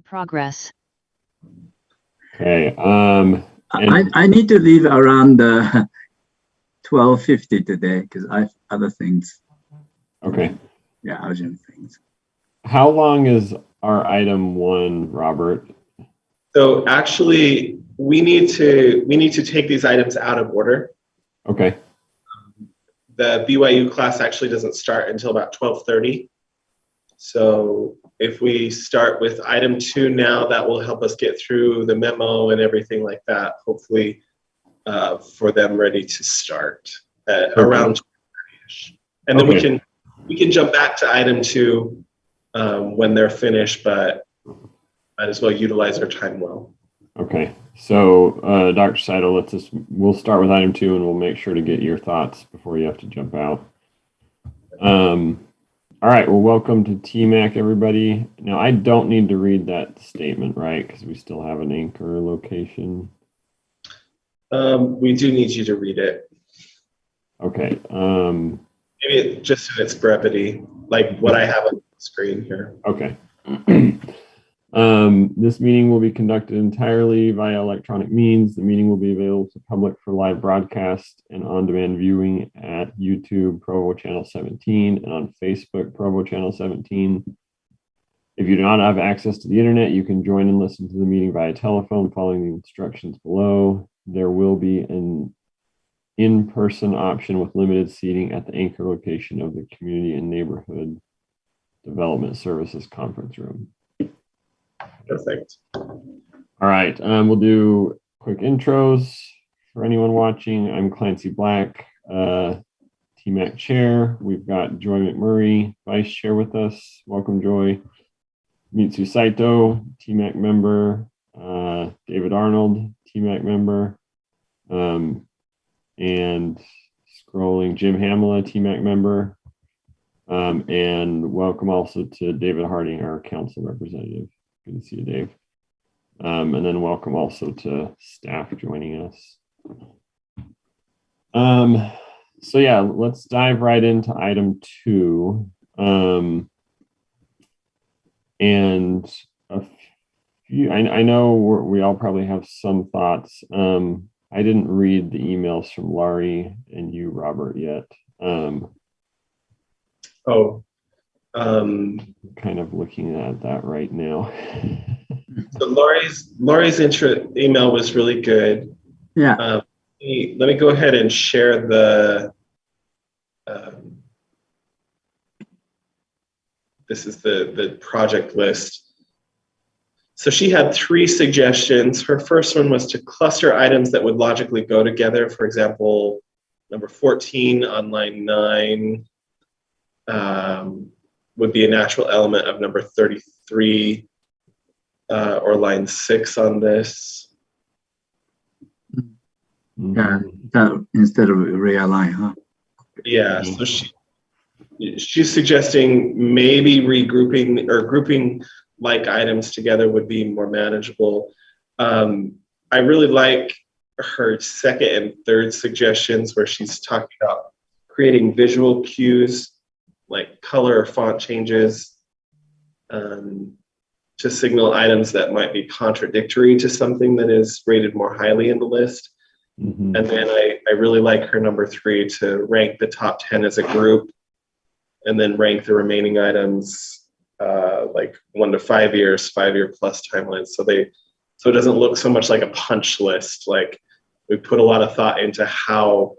Progress. Okay. I need to leave around 12:50 today because I have other things. Okay. Yeah, urgent things. How long is our item 1, Robert? So actually, we need to take these items out of order. Okay. The BYU class actually doesn't start until about 12:30. So if we start with item 2 now, that will help us get through the memo and everything like that, hopefully for them ready to start around 12:30ish. And then we can jump back to item 2 when they're finished, but might as well utilize our time well. Okay. So, Dr. Saito, we'll start with item 2 and we'll make sure to get your thoughts before you have to jump out. All right. Well, welcome to TMAC, everybody. Now, I don't need to read that statement, right? Because we still have an anchor location. We do need you to read it. Okay. Maybe just in its brevity, like what I have on the screen here. Okay. This meeting will be conducted entirely via electronic means. The meeting will be available to public for live broadcast and on-demand viewing at YouTube Provo Channel 17 and on Facebook Provo Channel 17. If you do not have access to the internet, you can join and listen to the meeting via telephone following the instructions below. There will be an in-person option with limited seating at the anchor location of the Community and Neighborhood Development Services Conference Room. Perfect. All right, we'll do quick intros for anyone watching. I'm Clancy Black, TMAC Chair. We've got Joy McMurray, Vice Chair with us. Welcome, Joy. Mitsu Saito, TMAC member. David Arnold, TMAC member. And scrolling, Jim Hamela, TMAC member. And welcome also to David Harding, our council representative. Good to see you, Dave. And then welcome also to staff joining us. So yeah, let's dive right into item 2. And a few, I know we all probably have some thoughts. I didn't read the emails from Laurie and you, Robert, yet. Kind of looking at that right now. So Laurie's email was really good. Yeah. Let me go ahead and share the. This is the project list. So she had 3 suggestions. Her first one was to cluster items that would logically go together. For example, number 14 on line 9 would be a natural element of number 33 or line 6 on this. Yeah, that instead of realign, huh? Yeah, so she's suggesting maybe regrouping or grouping like items together would be more manageable. I really like her second and third suggestions where she's talking about creating visual cues like color or font changes to signal items that might be contradictory to something that is rated more highly in the list. Mm-hmm. And then I really like her number 3 to rank the top 10 as a group and then rank the remaining items like 1 to 5 years, 5-year plus timelines. So it doesn't look so much like a punch list. Like we put a lot of thought into how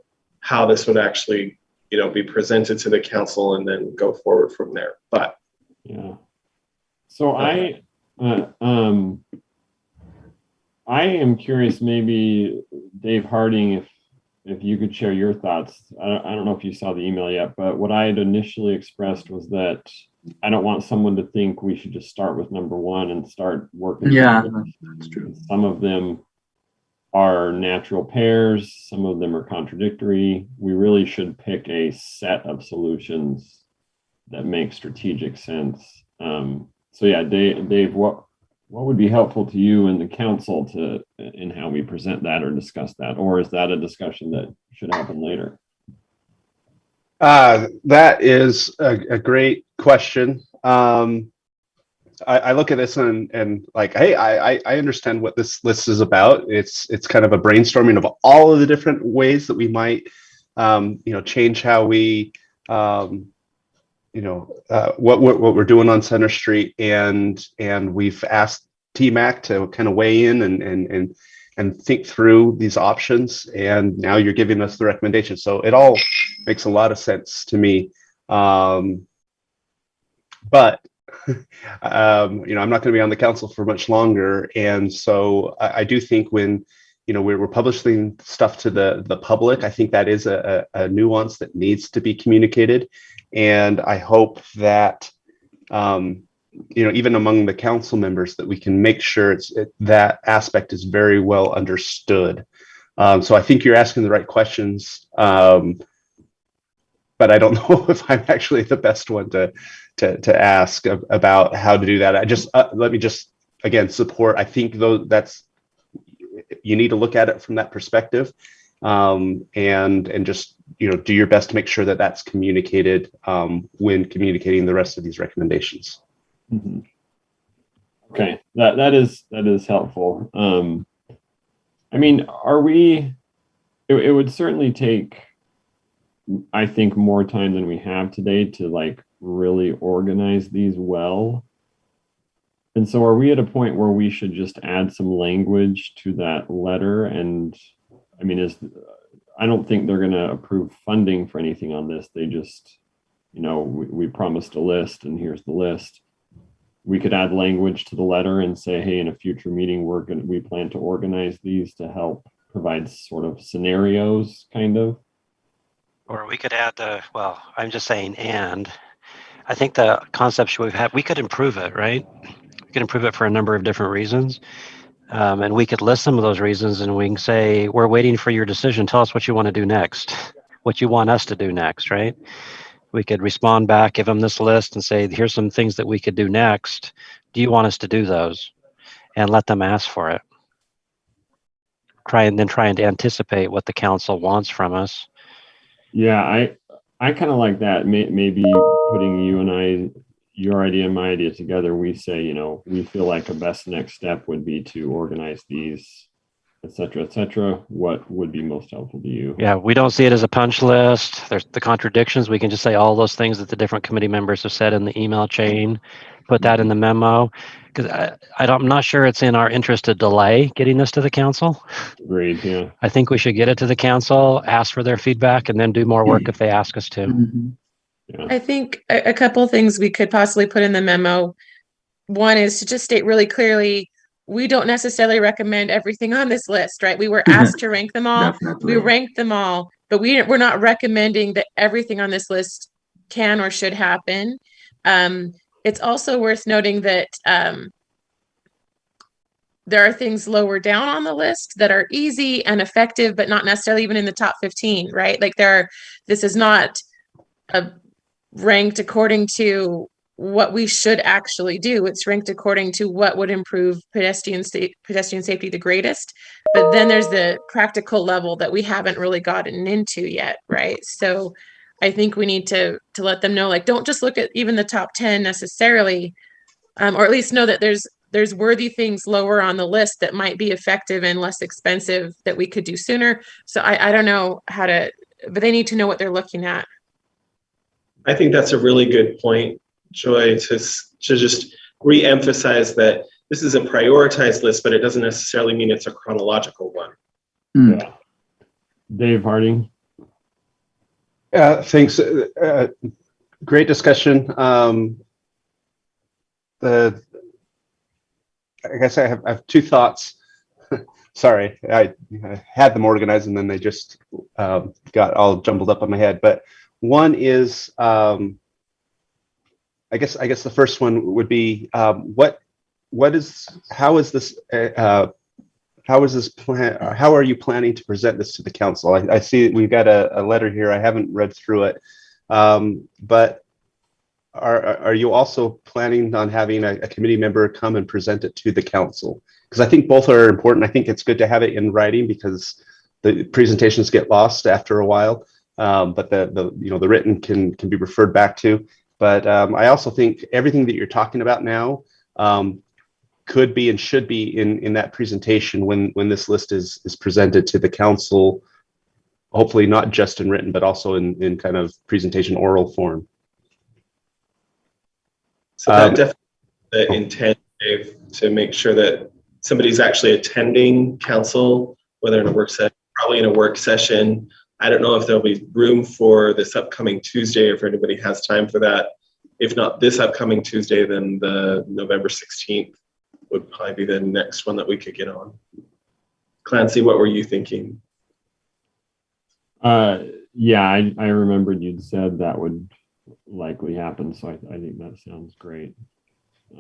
this would actually, be presented to the council and then go forward from there. But yeah. So I am curious, maybe Dave Harding, if you could share your thoughts. I don't know if you saw the email yet, but what I had initially expressed was that I don't want someone to think we should just start with number 1 and start working. Yeah, that's true. Some of them are natural pairs. Some of them are contradictory. We really should pick a set of solutions that make strategic sense. So yeah, Dave, what would be helpful to you and the council in how we present that or discuss that? Or is that a discussion that should happen later? That is a great question. I look at this and like, hey, I understand what this list is about. It's kind of a brainstorming of all of the different ways that we might, change how we, what we're doing on Center Street, and we've asked TMAC to kind of weigh in and think through these options, and now you're giving us the recommendation. So it all makes a lot of sense to me. But I'm not going to be on the council for much longer, and so I do think when we're publishing stuff to the public, I think that is a nuance that needs to be communicated, and I hope that even among the council members that we can make sure that aspect is very well understood. So I think you're asking the right questions, but I don't know if I'm actually the best one to ask about how to do that. I just let me just again support. I think that's you need to look at it from that perspective, and just do your best to make sure that that's communicated when communicating the rest of these recommendations. Mm-hmm. Okay, that is helpful. I mean, it would certainly take, I think, more time than we have today to like really organize these well. And so are we at a point where we should just add some language to that letter? And I mean, I don't think they're going to approve funding for anything on this. They just, we promised a list and here's the list. We could add language to the letter and say, hey, in a future meeting, we plan to organize these to help provide sort of scenarios, kind of. Or we could add I'm just saying, and I think the concepts we've had, we could improve it, right? We could improve it for a number of different reasons. And we could list some of those reasons, and we can say, we're waiting for your decision. Tell us what you want to do next, what you want us to do next, right? We could respond back, give them this list and say, here's some things that we could do next. Do you want us to do those? And let them ask for it. Trying to anticipate what the council wants from us. Yeah, I kind of like that. Maybe putting you and your idea and my idea together, we say, we feel like a best next step would be to organize these, et cetera, what would be most helpful to you? Yeah, we don't see it as a punch list. There's the contradictions. We can just say all those things that the different committee members have said in the email chain, put that in the memo. Because I'm not sure it's in our interest to delay getting this to the council. Agreed, yeah. I think we should get it to the council, ask for their feedback, and then do more work if they ask us to. Mm-hmm. Yeah. I think a couple of things we could possibly put in the memo. One is to just state really clearly, we don't necessarily recommend everything on this list, right? We were asked to rank them all. Definitely. We ranked them all, but we're not recommending that everything on this list can or should happen. It's also worth noting that there are things lower down on the list that are easy and effective, but not necessarily even in the top 15, right? Like this is not ranked according to what we should actually do. It's ranked according to what would improve pedestrian safety the greatest. But then there's the practical level that we haven't really gotten into yet, right? So I think we need to let them know, like, don't just look at even the top 10 necessarily, or at least know that there's worthy things lower on the list that might be effective and less expensive that we could do sooner. So I don't know but they need to know what they're looking at. I think that's a really good point, Joy, to just re-emphasize that this is a prioritized list, but it doesn't necessarily mean it's a chronological one. Mm. Yeah. Dave Harding. Thanks. Great discussion. I guess I have two thoughts. Sorry, I had them organized and then they just got all jumbled up on my head. But one is, I guess the first one would be, how is this plan? How are you planning to present this to the council? I see we've got a letter here. I haven't read through it, but are you also planning on having a committee member come and present it to the council? Because I think both are important. I think it's good to have it in writing because the presentations get lost after a while, but the written can be referred back to. But I also think everything that you're talking about now, could be and should be in that presentation when this list is presented to the council, hopefully not just in written, but also in kind of presentation oral form. So that definitely the intent, Dave, to make sure that somebody's actually attending council, whether in a work session, probably in a work session. I don't know if there'll be room for this upcoming Tuesday, if anybody has time for that. If not this upcoming Tuesday, then the November 16th would probably be the next one that we could get on. Clancy, what were you thinking? Yeah, I remembered you'd said that would likely happen, so I think that sounds great.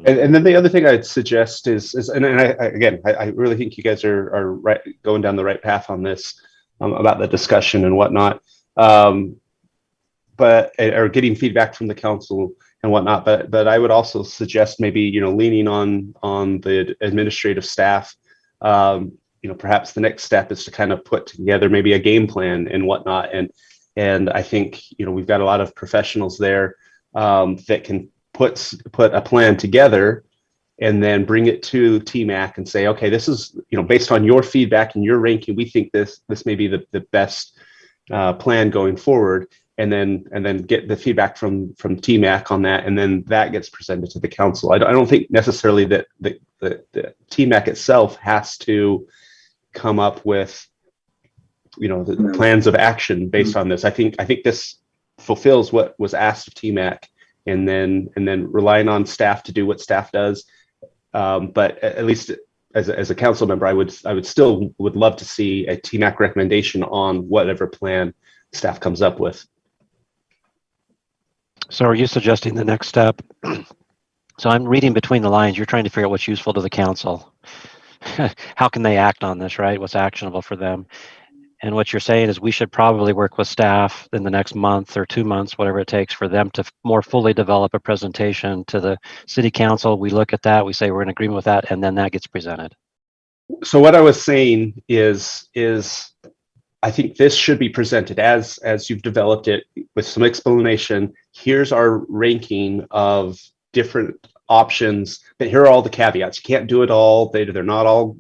And then the other thing I'd suggest is I really think you guys are right, going down the right path on this, about the discussion and whatnot, but or getting feedback from the council and whatnot. But I would also suggest maybe leaning on the administrative staff. Perhaps the next step is to kind of put together maybe a game plan and whatnot. And I think we've got a lot of professionals there that can put a plan together and then bring it to TMAC and say, okay, this is based on your feedback and your ranking, we think this may be the best plan going forward. And then get the feedback from TMAC on that, and then that gets presented to the council. I don't think necessarily that the TMAC itself has to come up with the plans of action based on this. I think this fulfills what was asked of TMAC, and then relying on staff to do what staff does. But at least as a council member, I would still love to see a TMAC recommendation on whatever plan staff comes up with. So are you suggesting the next step? So I'm reading between the lines. You're trying to figure out what's useful to the council. How can they act on this, right? What's actionable for them? And what you're saying is we should probably work with staff in the next month or 2 months, whatever it takes, for them to more fully develop a presentation to the city council. We look at that, we say we're in agreement with that, and then that gets presented. So what I was saying is I think this should be presented as you've developed it, with some explanation. Here's our ranking of different options, but here are all the caveats. You can't do it all. They're not all,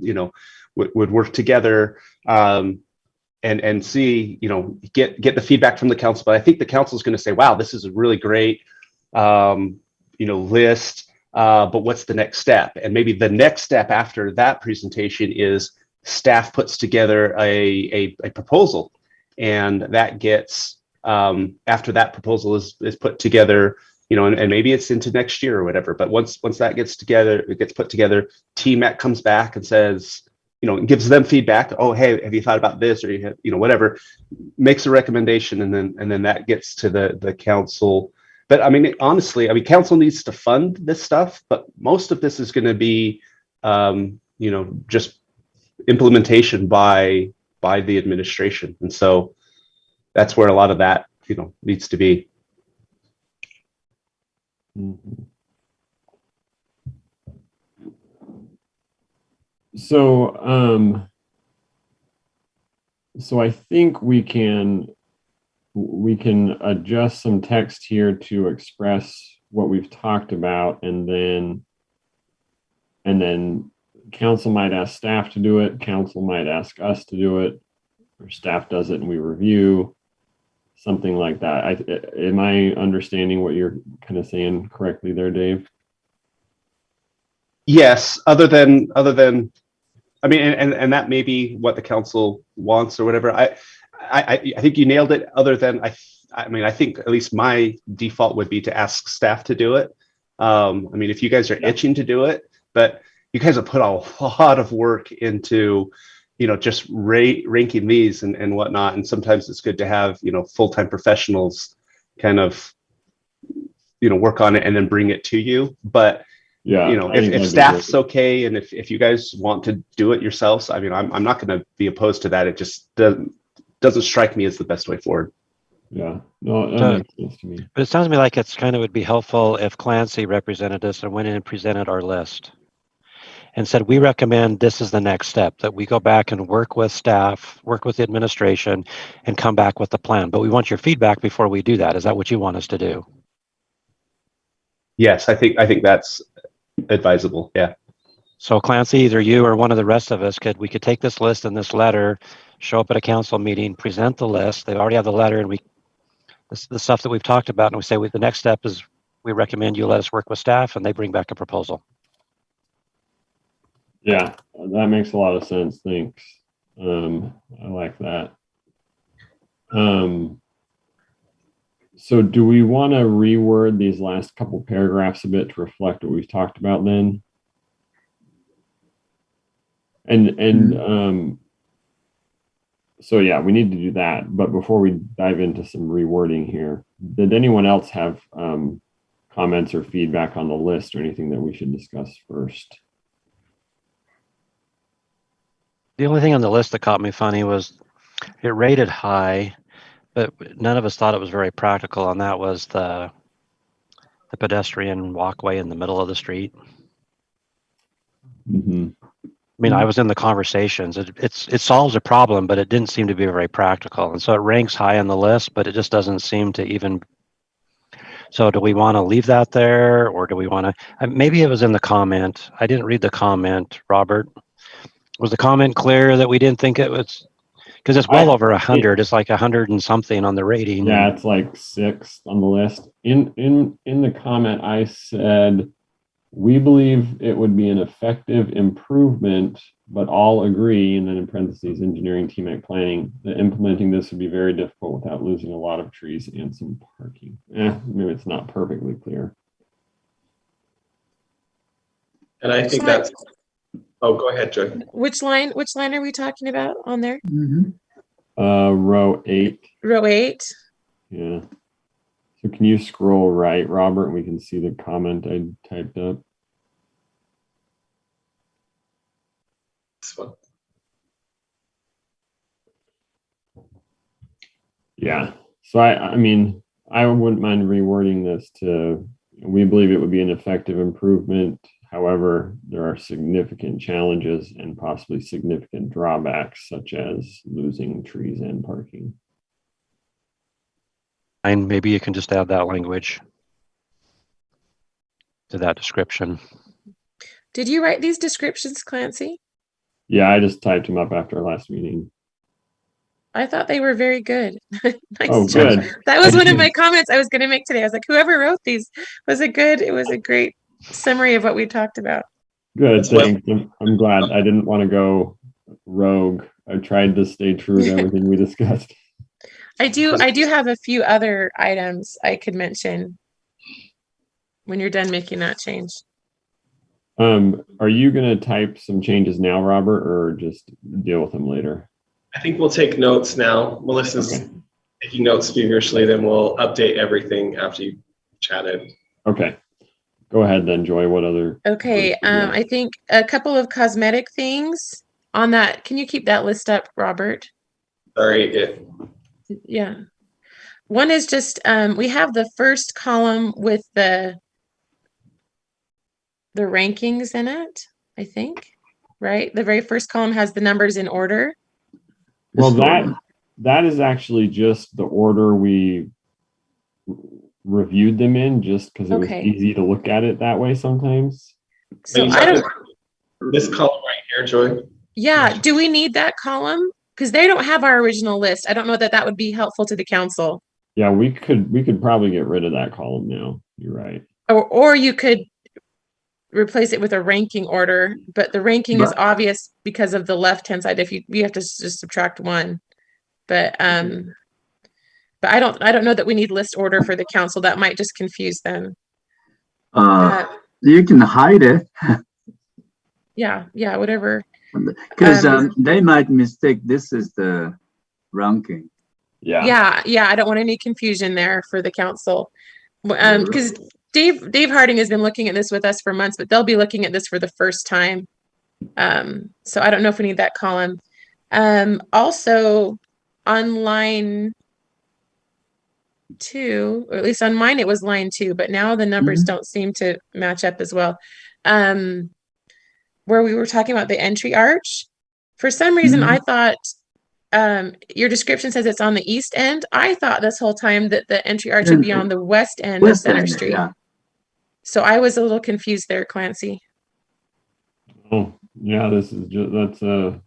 would work together, and see, get the feedback from the council. But I think the council is going to say, wow, this is a really great, list. But what's the next step? And maybe the next step after that presentation is staff puts together a proposal, and that gets after that proposal is put together, and maybe it's into next year or whatever. But once that gets together, it gets put together, TMAC comes back and says, gives them feedback. Oh, hey, have you thought about this? Or whatever, makes a recommendation, and then that gets to the council. But honestly, council needs to fund this stuff, but most of this is going to be, just implementation by the administration. And so that's where a lot of that, needs to be. Mm-hmm. So I think we can adjust some text here to express what we've talked about, and then council might ask staff to do it, council might ask us to do it, or staff does it and we review, something like that. Am I understanding what you're kind of saying correctly there, Dave? Yes, other than and that may be what the council wants or whatever. I think you nailed it. Other than I think at least my default would be to ask staff to do it. If you guys are itching to do it, but you guys have put a lot of work into, just ranking these and whatnot. And sometimes it's good to have, full-time professionals kind of, work on it and then bring it to you. But yeah, if staff's okay, and if you guys want to do it yourselves, I'm not going to be opposed to that. It just doesn't strike me as the best way forward. Yeah, no, that makes sense to me. But it sounds to me like it's kind of would be helpful if Clancy represented us and went in and presented our list and said, we recommend this is the next step, that we go back and work with staff, work with the administration, and come back with the plan. But we want your feedback before we do that. Is that what you want us to do? Yes, I think that's advisable. Yeah. So Clancy, either you or one of the rest of us could take this list and this letter, show up at a council meeting, present the list. They already have the letter, and the stuff that we've talked about, and we say the next step is we recommend you let us work with staff, and they bring back a proposal. Yeah, that makes a lot of sense. Thanks. I like that. So do we want to reword these last couple paragraphs a bit to reflect what we've talked about then? So yeah, we need to do that. But before we dive into some rewording here, did anyone else have comments or feedback on the list or anything that we should discuss first? The only thing on the list that caught me funny was it rated high, but none of us thought it was very practical, and that was the pedestrian walkway in the middle of the street. Mm-hmm. I mean, I was in the conversations. It solves a problem, but it didn't seem to be very practical, and so it ranks high on the list, but it just doesn't seem to even. So, do we want to leave that there, or do we want to? Maybe it was in the comment. I didn't read the comment, Robert. Was the comment clear that we didn't think it was? Because it's well over 100. It's like 100 and something on the rating. Yeah, it's like 6 on the list. In the comment, I said, we believe it would be an effective improvement, but all agree, and then in parentheses, engineering, TMAC planning, that implementing this would be very difficult without losing a lot of trees and some parking. Maybe it's not perfectly clear. And I think that's, oh, go ahead, Joy. Which line are we talking about on there? Row 8. Row 8. Yeah. So can you scroll right, Robert, and we can see the comment I typed up? This one. Yeah. So I mean, I wouldn't mind rewording this to, we believe it would be an effective improvement. However, there are significant challenges and possibly significant drawbacks, such as losing trees and parking. And maybe you can just add that language to that description. Did you write these descriptions, Clancy? Yeah, I just typed them up after our last meeting. I thought they were very good. Nice Oh, job. good. That was one of my comments I was going to make today. I was like, whoever wrote these was a great summary of what we talked about. Good, thanks. I'm glad. I didn't want to go rogue. I tried to stay true to everything we discussed. I do have a few other items I could mention when you're done making that change. Are you going to type some changes now, Robert, or just deal with them later? I think we'll take notes now. Melissa's taking notes feverishly, then we'll update everything after you chatted. Okay. Go ahead then, Joy. What other? Okay. I think a couple of cosmetic things on that. Can you keep that list up, Robert? Sorry. Yeah. One is just, we have the first column with the rankings in it, I think, right? The very first column has the numbers in order. Well, that is actually just the order we reviewed them in, just because it was easy to look at it that way sometimes. So I don't. This column right here, Joy. Yeah. Do we need that column? Because they don't have our original list. I don't know that would be helpful to the council. Yeah, we could probably get rid of that column now. You're right. Or you could replace it with a ranking order, but the ranking is obvious because of the left-hand side. If you have to just subtract one, but I don't know that we need list order for the council. That might just confuse them. You can hide it. Yeah, whatever. Because they might mistake this is the ranking. Yeah. I don't want any confusion there for the council. Because Dave Harding has been looking at this with us for months, but they'll be looking at this for the first time. So I don't know if we need that column. Also on line 2, or at least on mine, it was line 2, but now the numbers don't seem to match up as well. Where we were talking about the entry arch, for some reason, I thought your description says it's on the east end. I thought this whole time that the entry arch would be on the west end of Center Street. Yeah. So I was a little confused there, Clancy. Oh, yeah, that's a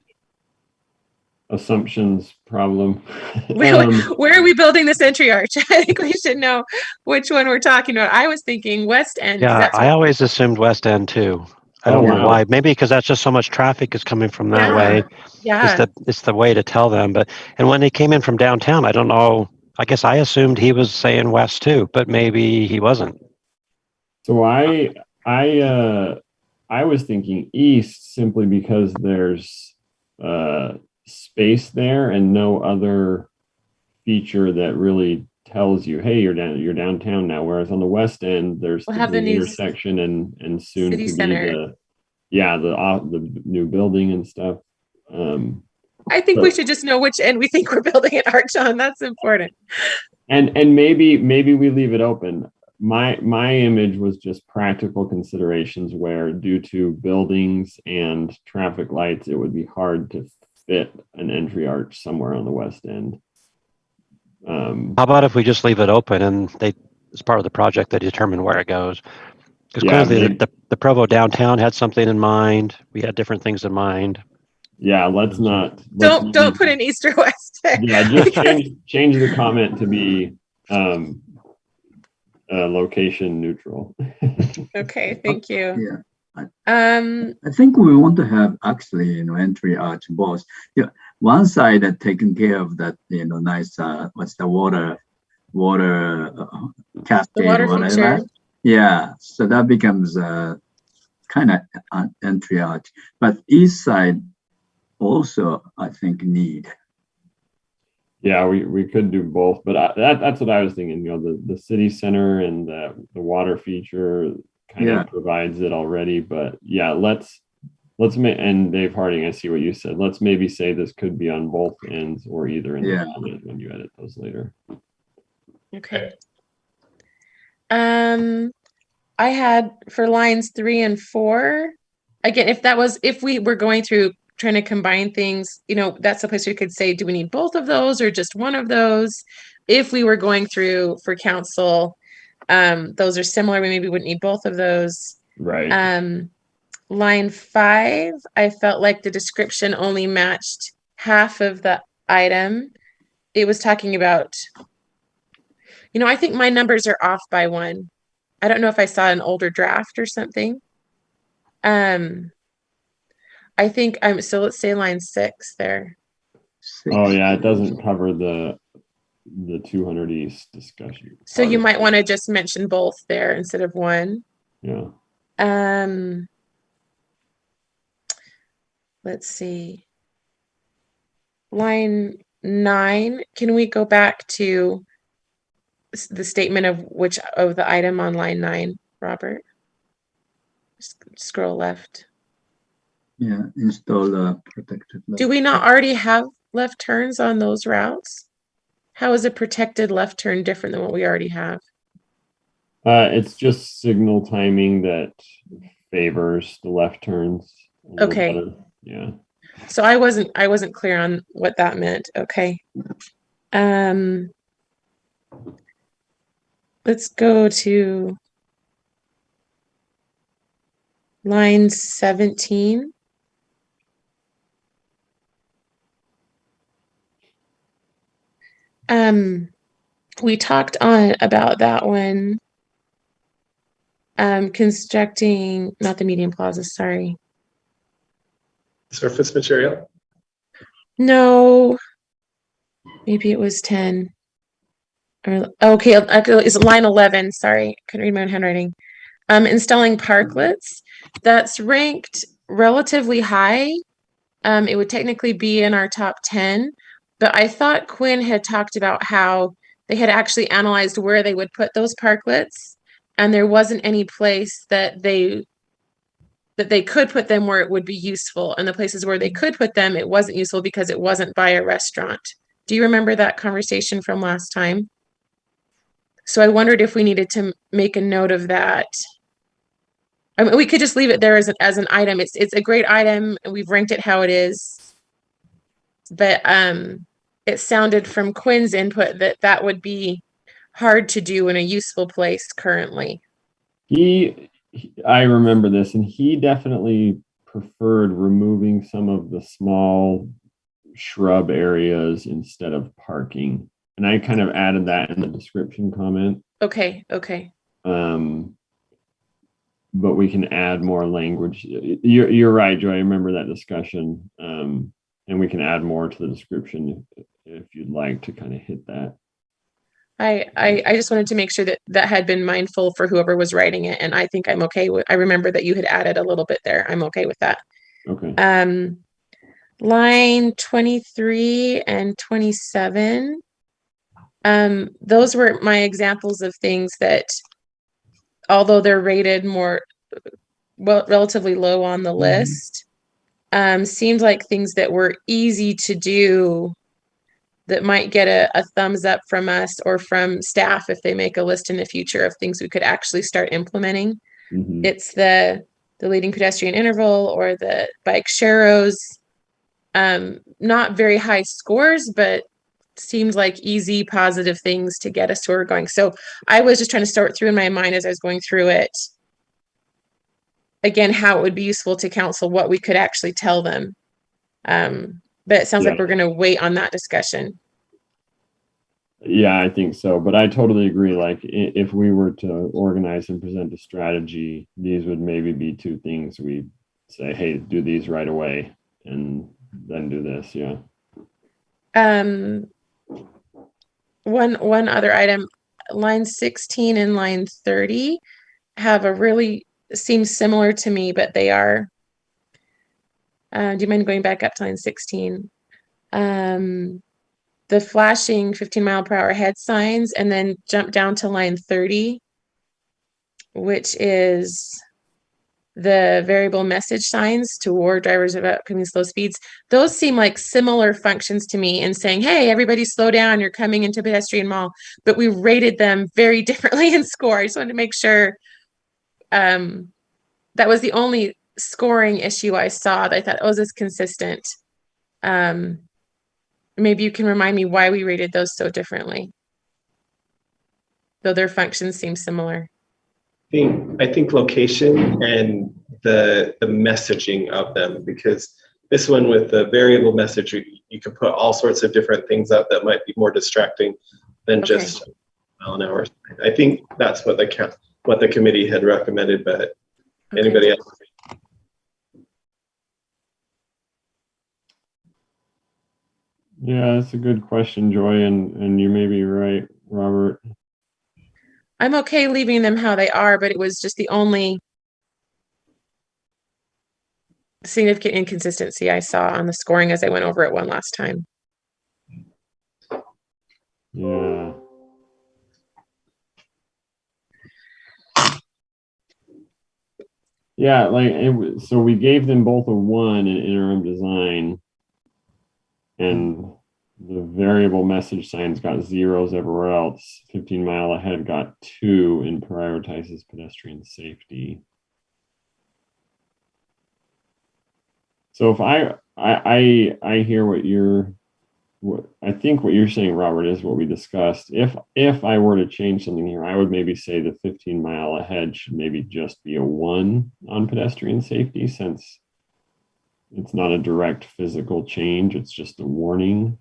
assumptions problem. Where are we building this entry arch? I think we should know which one we're talking about. I was thinking West End. 'Cause Yeah, that's I always assumed West End too. I Oh, don't know wow. why. Maybe because that's just so much traffic is coming from that Yeah. way. Yeah. It's the way to tell them. But and when they came in from downtown, I don't know. I guess I assumed he was saying west too, but maybe he wasn't. So I was thinking east simply because there's space there and no other feature that really tells you, hey, you're downtown now. Whereas on the west end, there's We'll the have the big new intersection and soon city to center. be the new building and stuff. I think we So- should just know which end we think we're building an arch on. That's important. and maybe we leave it open. My image was just practical considerations where due to buildings and traffic lights, it would be hard to fit an entry arch somewhere on the west end. How about if we just leave it open and they, as part of the project, they determine where it goes? Because Yeah, clearly maybe- the Provo downtown had something in mind. We had different things in mind. Yeah, let's not Don't put in east or west. Yeah, just change the comment to be location neutral. Okay, thank you. Yeah. I I think we want to have actually, entry arch both. Yeah, one side that taking care of that, nice, what's the water cascade, water whatever. feature. Yeah, so that becomes kind of an entry arch. But east side also, I think, need. Yeah, we could do both, but that's what I was thinking. The city center and the water feature kind of provides it already. But yeah, let's and Dave Harding, I see what you said. Let's maybe say this could be on both ends or either in the comment when you edit those later. Okay. I had for lines 3 and 4. Again, if we were going through trying to combine things, that's a place we could say, do we need both of those or just one of those? If we were going through for council, those are similar. We maybe wouldn't need both of those. Right. Line 5, I felt like the description only matched half of the item. It was talking about, I think my numbers are off by 1. I don't know if I saw an older draft or something. I think so let's say line 6 there. Oh yeah, it doesn't cover the 200 East discussion. So you might want to just mention both there instead of 1. Yeah. Let's see. Line 9, can we go back to the statement of which of the item on line 9, Robert? Scroll left. Yeah, install protected. Do we not already have left turns on those routes? How is a protected left turn different than what we already have? It's just signal timing that favors the left turns. Okay. Better. Yeah. So I wasn't clear on what that meant. Okay. Let's go to line 17. We talked on about that one. Constructing, not the median plaza, sorry. Surface material. No, maybe it was 10. Okay, it's line 11. Sorry, couldn't read my own handwriting. Installing parklets. That's ranked relatively high. It would technically be in our top 10, but I thought Quinn had talked about how they had actually analyzed where they would put those parklets, and there wasn't any place that they could put them where it would be useful. And the places where they could put them, it wasn't useful because it wasn't by a restaurant. Do you remember that conversation from last time? So I wondered if we needed to make a note of that. I mean, we could just leave it there as an item. It's a great item, and we've ranked it how it is. But it sounded from Quinn's input that would be hard to do in a useful place currently. I remember this, and he definitely preferred removing some of the small shrub areas instead of parking. And I kind of added that in the description comment. Okay. But we can add more language. You're right, Joy. I remember that discussion. And we can add more to the description if you'd like to kind of hit that. I just wanted to make sure that that had been mindful for whoever was writing it, and I think I'm okay with. I remember that you had added a little bit there. I'm okay with that. Okay. Line 23 and 27. Those were my examples of things that, although they're rated more, well, relatively low on the list, seemed like things that were easy to do that might get a thumbs up from us or from staff if they make a list in the future of things we could actually start implementing. It's the leading pedestrian interval or the bike sharrows. Not very high scores, but seemed like easy, positive things to get us to where we're going. So I was just trying to sort through in my mind as I was going through it, again, how it would be useful to council, what we could actually tell them. But it sounds like we're going to wait on that discussion. Yeah, I think so. But I totally agree. Like if we were to organize and present a strategy, these would maybe be two things we say, hey, do these right away and then do this. Yeah. One other item, line 16 and line 30 have a really, seems similar to me, but they are, do you mind going back up to line 16? The flashing 15-mile-per-hour head signs, and then jump down to line 30, which is the variable message signs to warn drivers about coming slow speeds. Those seem like similar functions to me in saying, hey, everybody slow down, you're coming into pedestrian mall, but we rated them very differently in score. I just wanted to make sure that was the only scoring issue I saw that I thought, oh, is this consistent? Maybe you can remind me why we rated those so differently, though their functions seem similar. I think location and the messaging of them, because this one with the variable message, you can put all sorts of different things up that might be more distracting than just mile an hour. I think that's what the committee had recommended, but anybody else? Yeah, that's a good question, Joy, and you may be right, Robert. I'm okay leaving them how they are, but it was just the only significant inconsistency I saw on the scoring as I went over it one last time. Yeah. Yeah, like so we gave them both a 1 in interim design, and the variable message signs got 0s everywhere else. 15 mile ahead got 2 and prioritizes pedestrian safety. So if I hear I think what you're saying, Robert, is what we discussed. If I were to change something here, I would maybe say the 15 mile ahead should maybe just be a 1 on pedestrian safety, since it's not a direct physical change. It's just a warning.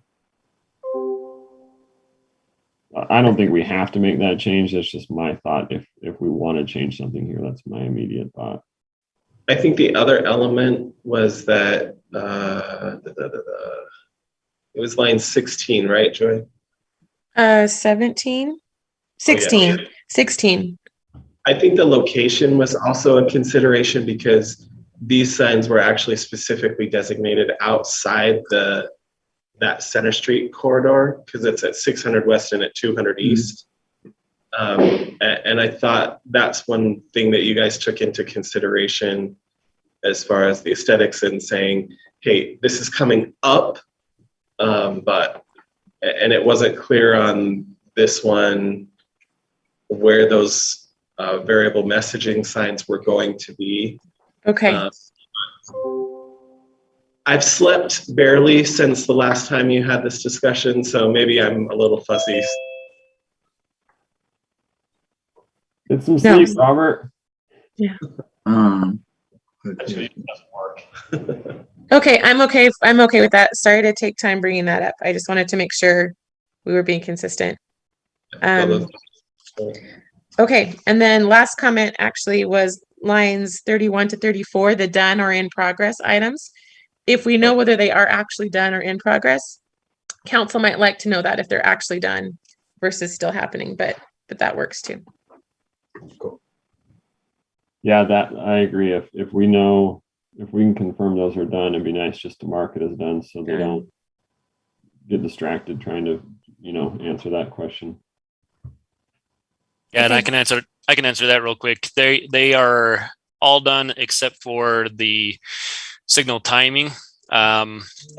I don't think we have to make that change. That's just my thought. If we want to change something here, that's my immediate thought. I think the other element was that it was line 16, right, Joy? 17? 16. Oh, yeah. 16. I think the location was also a consideration because these signs were actually specifically designated outside that Center Street corridor, because it's at 600 West and at 200 East. And I thought that's one thing that you guys took into consideration as far as the aesthetics and saying, hey, this is coming up, and it wasn't clear on this one where those variable messaging signs were going to be. Okay. I've slept barely since the last time you had this discussion, so maybe I'm a little fuzzy. Get some sleep, Robert. Actually, it doesn't work. Okay, I'm okay. I'm okay with that. Sorry to take time bringing that up. I just wanted to make sure we were being consistent. Okay, and then last comment actually was lines 31 to 34, the done or in progress items. If we know whether they are actually done or in progress, council might like to know that if they're actually done versus still happening, but that works too. Cool. Yeah, that I agree. If we know, if we can confirm those are done, it'd be nice just to mark it as done so they don't get distracted trying to, answer that question. Yeah, Okay. and I can answer that real quick. They are all done except for the signal timing. I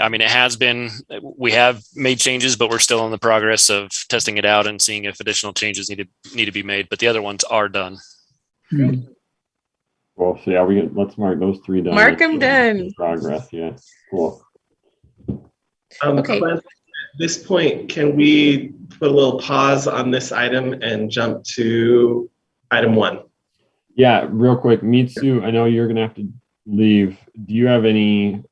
mean, we have made changes, but we're still in the progress of testing it out and seeing if additional changes need to be made. But the other ones are done. Great. Well, so yeah, let's mark those 3 done. Mark them done. In progress, yeah. Cool. Okay. Clint, at this point, can we put a little pause on this item and jump to item 1? Yeah, real quick, Mitsu, I know you're gonna have to leave. Do you have any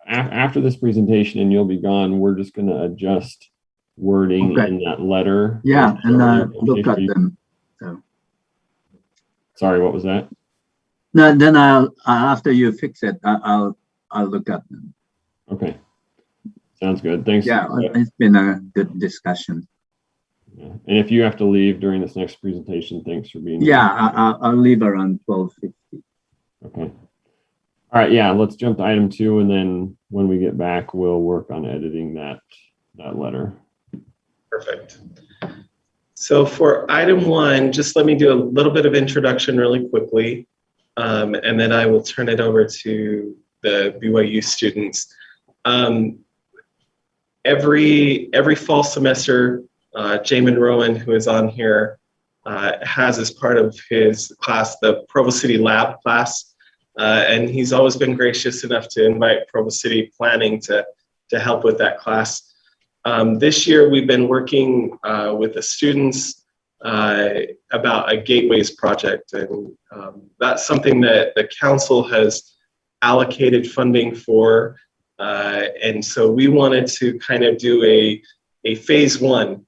after this presentation, and you'll be gone, we're just gonna adjust wording in that letter. Yeah, and look at them. So. Sorry, what was that? No, then I'll after you fix it, I'll look at them. Okay, sounds good. Thanks. Yeah, it's been a good discussion. Yeah. And if you have to leave during this next presentation, thanks for being here. Yeah, I'll leave around 12:50. Okay. All right, yeah, let's jump to item 2, and then when we get back, we'll work on editing that letter. Perfect. So for item 1, just let me do a little bit of introduction really quickly, and then I will turn it over to the BYU students. Every fall semester, Jamin Rowan, who is on here, has as part of his class the Provo City Lab class. And he's always been gracious enough to invite Provo City Planning to help with that class. This year, we've been working with the students about a Gateways project. And that's something that the council has allocated funding for. And so we wanted to kind of do a phase 1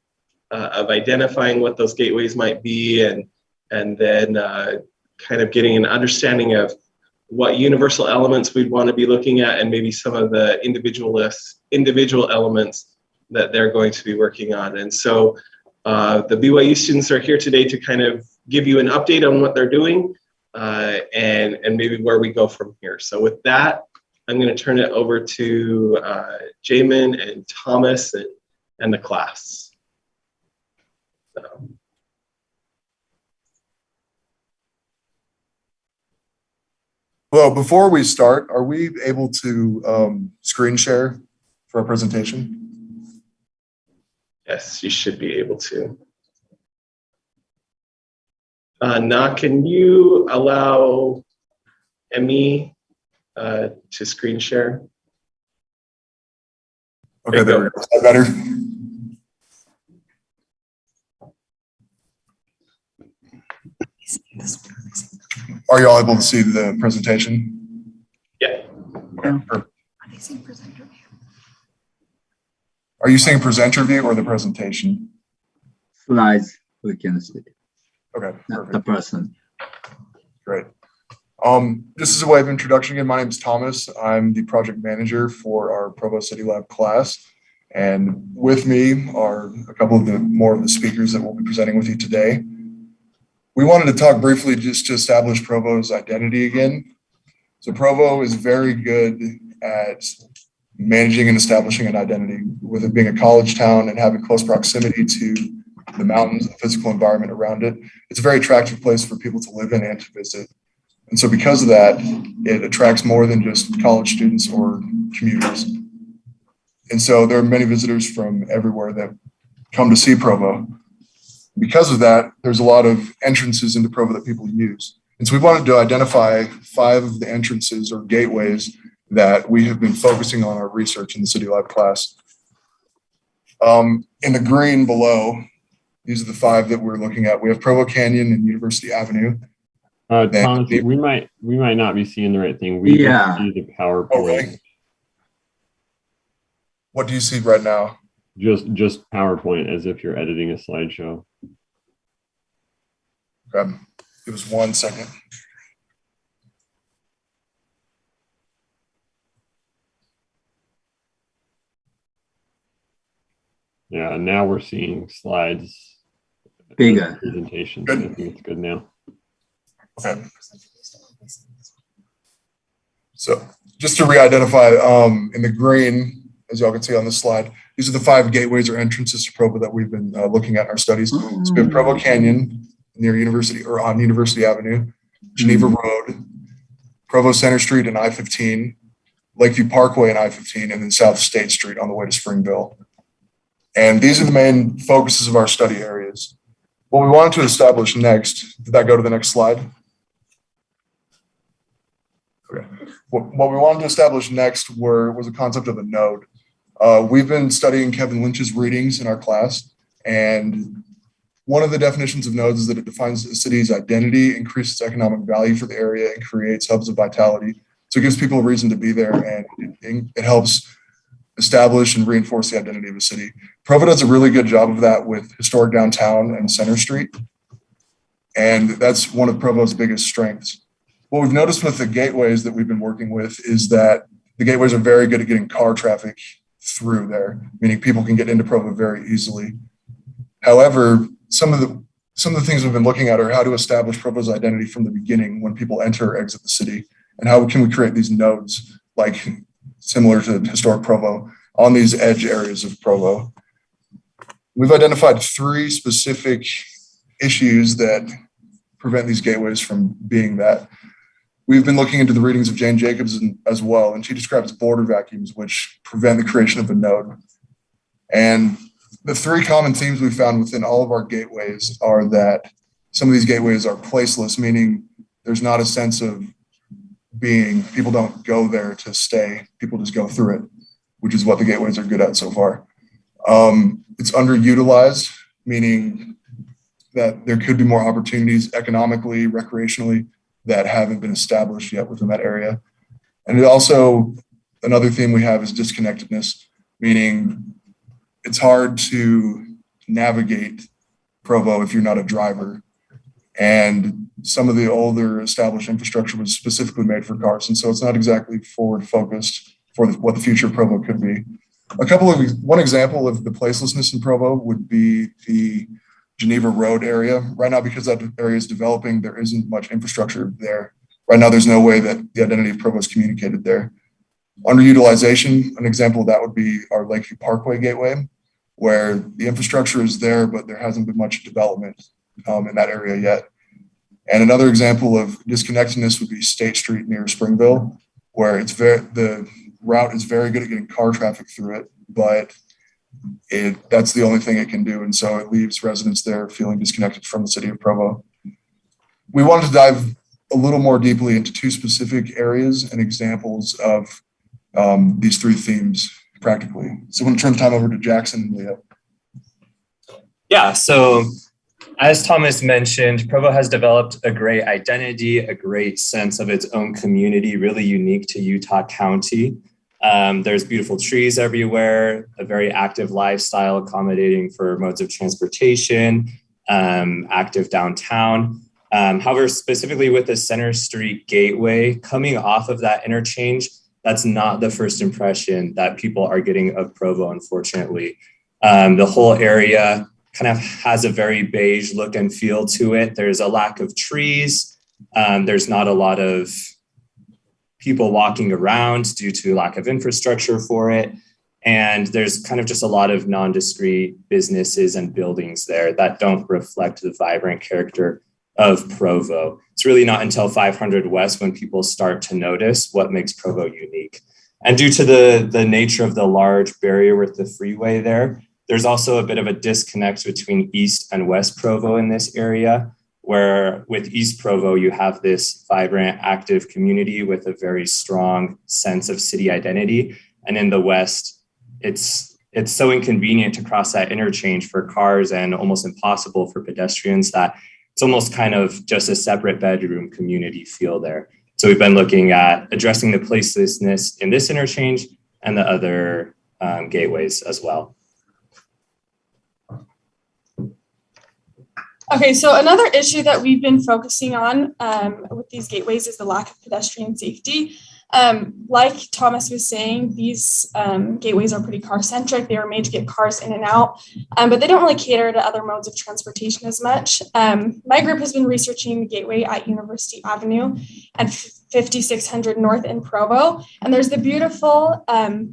of identifying what those gateways might be, and then kind of getting an understanding of what universal elements we'd want to be looking at, and maybe some of the individual elements that they're going to be working on. And so the BYU students are here today to kind of give you an update on what they're doing, and maybe where we go from here. So with that, I'm going to turn it over to Jamin and Thomas and the class. So. Well, before we start, are we able to screen share for our presentation? Yes, you should be able to. Na, can you allow Emmy to screen share? Okay, there we go. Is that better? Are you all able to see the presentation? Yeah. Okay, perfect. Are you seeing presenter view or the presentation? Slides we can see. Okay, Not perfect. the person. Great. This is a way of introduction. Again, my name is Thomas. I'm the project manager for our Provo City Lab class. And with me are a couple of more of the speakers that will be presenting with you today. We wanted to talk briefly just to establish Provo's identity again. So Provo is very good at managing and establishing an identity, with it being a college town and having close proximity to the mountains, the physical environment around it. It's a very attractive place for people to live in and to visit. And so because of that, it attracts more than just college students or commuters. And so there are many visitors from everywhere that come to see Provo. Because of that, there's a lot of entrances into Provo that people use. And so we wanted to identify 5 of the entrances or gateways that we have been focusing on our research in the City Lab class. In the green below, these are the 5 that we're looking at. We have Provo Canyon and University Avenue. Thomas, we might not be seeing the right thing. We just see the PowerPoint. Oh, really? What do you see right now? Just PowerPoint, as if you're editing a slideshow. Okay. Give us 1 second. Yeah, now we're seeing slides. Bigger. Presentation. Good. I think it's good now. Okay. So just to re-identify, in the green, as y'all can see on this slide, these are the 5 gateways or entrances to Provo that we've been looking at in our studies. So we have Provo Canyon near University or on University Avenue, Geneva Road, Provo Center Street and I-15, Lakeview Parkway and I-15, and then South State Street on the way to Springville. And these are the main focuses of our study areas. What we wanted to establish next, did that go to the next slide? Okay. What we wanted to establish next was a concept of a node. We've been studying Kevin Lynch's readings in our class, and one of the definitions of nodes is that it defines a city's identity, increases economic value for the area, and creates hubs of vitality. So it gives people a reason to be there, and it helps establish and reinforce the identity of a city. Provo does a really good job of that with historic downtown and Center Street, and that's one of Provo's biggest strengths. What we've noticed with the gateways that we've been working with is that the gateways are very good at getting car traffic through there, meaning people can get into Provo very easily. However, some of the things we've been looking at are how to establish Provo's identity from the beginning when people enter or exit the city, and how can we create these nodes like similar to historic Provo on these edge areas of Provo. We've identified 3 specific issues that prevent these gateways from being that. We've been looking into the readings of Jane Jacobs as well, and she describes border vacuums, which prevent the creation of a node. And the 3 common themes we found within all of our gateways are that some of these gateways are placeless, meaning there's not a sense of being, people don't go there to stay, people just go through it, which is what the gateways are good at so far. It's underutilized, meaning that there could be more opportunities economically, recreationally, that haven't been established yet within that area. And it also, another theme we have is disconnectedness, meaning it's hard to navigate Provo if you're not a driver. And some of the older established infrastructure was specifically made for cars. And so it's not exactly forward focused for what the future of Provo could be. One example of the placelessness in Provo would be the Geneva Road area. Right now, because that area is developing, there isn't much infrastructure there. Right now, there's no way that the identity of Provo is communicated there. Underutilization, an example of that would be our Lakeview Parkway Gateway, where the infrastructure is there, but there hasn't been much development in that area yet. And another example of disconnectedness would be State Street near Springville, where the route is very good at getting car traffic through it, but that's the only thing it can do. And so it leaves residents there feeling disconnected from the city of Provo. We wanted to dive a little more deeply into 2 specific areas and examples of these 3 themes practically. So I'm going to turn the time over to Jackson and Leo. Yeah, so as Thomas mentioned, Provo has developed a great identity, a great sense of its own community, really unique to Utah County. There's beautiful trees everywhere, a very active lifestyle accommodating for modes of transportation, active downtown. However, specifically with the Center Street Gateway, coming off of that interchange, that's not the first impression that people are getting of Provo, unfortunately. The whole area kind of has a very beige look and feel to it. There's a lack of trees. There's not a lot of people walking around due to lack of infrastructure for it. And there's kind of just a lot of nondescript businesses and buildings there that don't reflect the vibrant character of Provo. It's really not until 500 West when people start to notice what makes Provo unique. And due to the nature of the large barrier with the freeway there's also a bit of a disconnect between East and West Provo in this area, where with East Provo, you have this vibrant, active community with a very strong sense of city identity. And in the West, it's so inconvenient to cross that interchange for cars and almost impossible for pedestrians that it's almost kind of just a separate bedroom community feel there. So we've been looking at addressing the placelessness in this interchange and the other gateways as well. Okay, so another issue that we've been focusing on with these gateways is the lack of pedestrian safety. Like Thomas was saying, these gateways are pretty car-centric. They are made to get cars in and out, but they don't really cater to other modes of transportation as much. My group has been researching the gateway at University Avenue and 5600 North in Provo. And there's the beautiful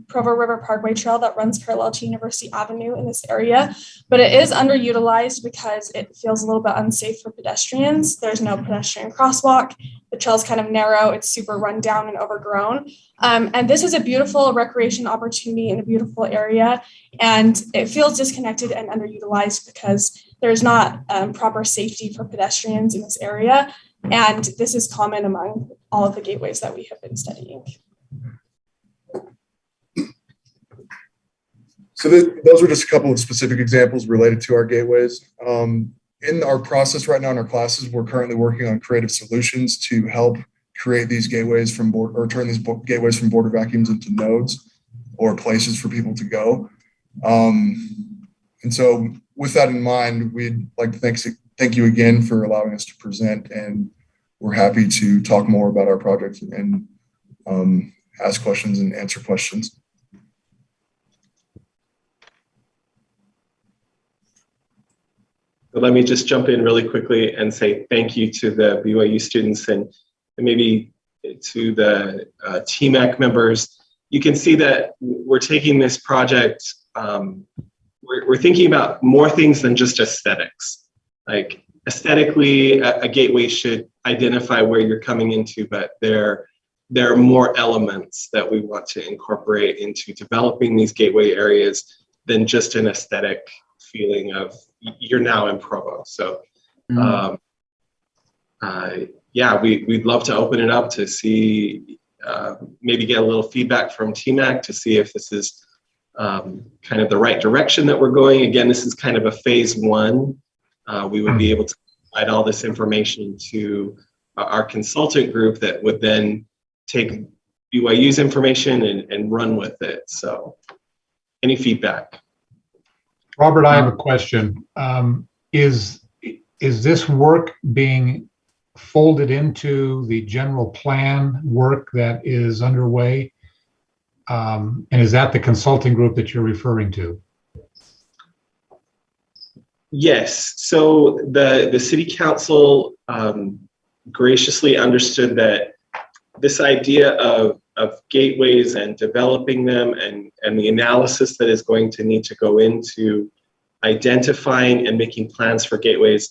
Provo River Parkway Trail that runs parallel to University Avenue in this area, but it is underutilized because it feels a little bit unsafe for pedestrians. There's no pedestrian crosswalk. The trail is kind of narrow. It's super run down and overgrown. And this is a beautiful recreation opportunity in a beautiful area. And it feels disconnected and underutilized because there's not proper safety for pedestrians in this area. And this is common among all of the gateways that we have been studying. So those were just a couple of specific examples related to our gateways. In our process right now in our classes, we're currently working on creative solutions to help create these gateways from turn these gateways from border vacuums into nodes or places for people to go. And so with that in mind, we'd like to thank you again for allowing us to present, and we're happy to talk more about our project and ask questions and answer questions. Let me just jump in really quickly and say thank you to the BYU students and maybe to the TMAC members. You can see that we're taking this project, we're thinking about more things than just aesthetics. Like aesthetically, a gateway should identify where you're coming into, but there are more elements that we want to incorporate into developing these gateway areas than just an aesthetic feeling of you're now in Provo. So yeah, we'd love to open it up to see, maybe get a little feedback from TMAC to see if this is kind of the right direction that we're going. Again, this is kind of a phase one. We would be able to provide all this information to our consultant group that would then take BYU's information and run with it. So any feedback? Robert, I have a question. Is this work being folded into the general plan work that is underway? And is that the consulting group that you're referring to? Yes. So the city council graciously understood that this idea of gateways and developing them and the analysis that is going to need to go into identifying and making plans for gateways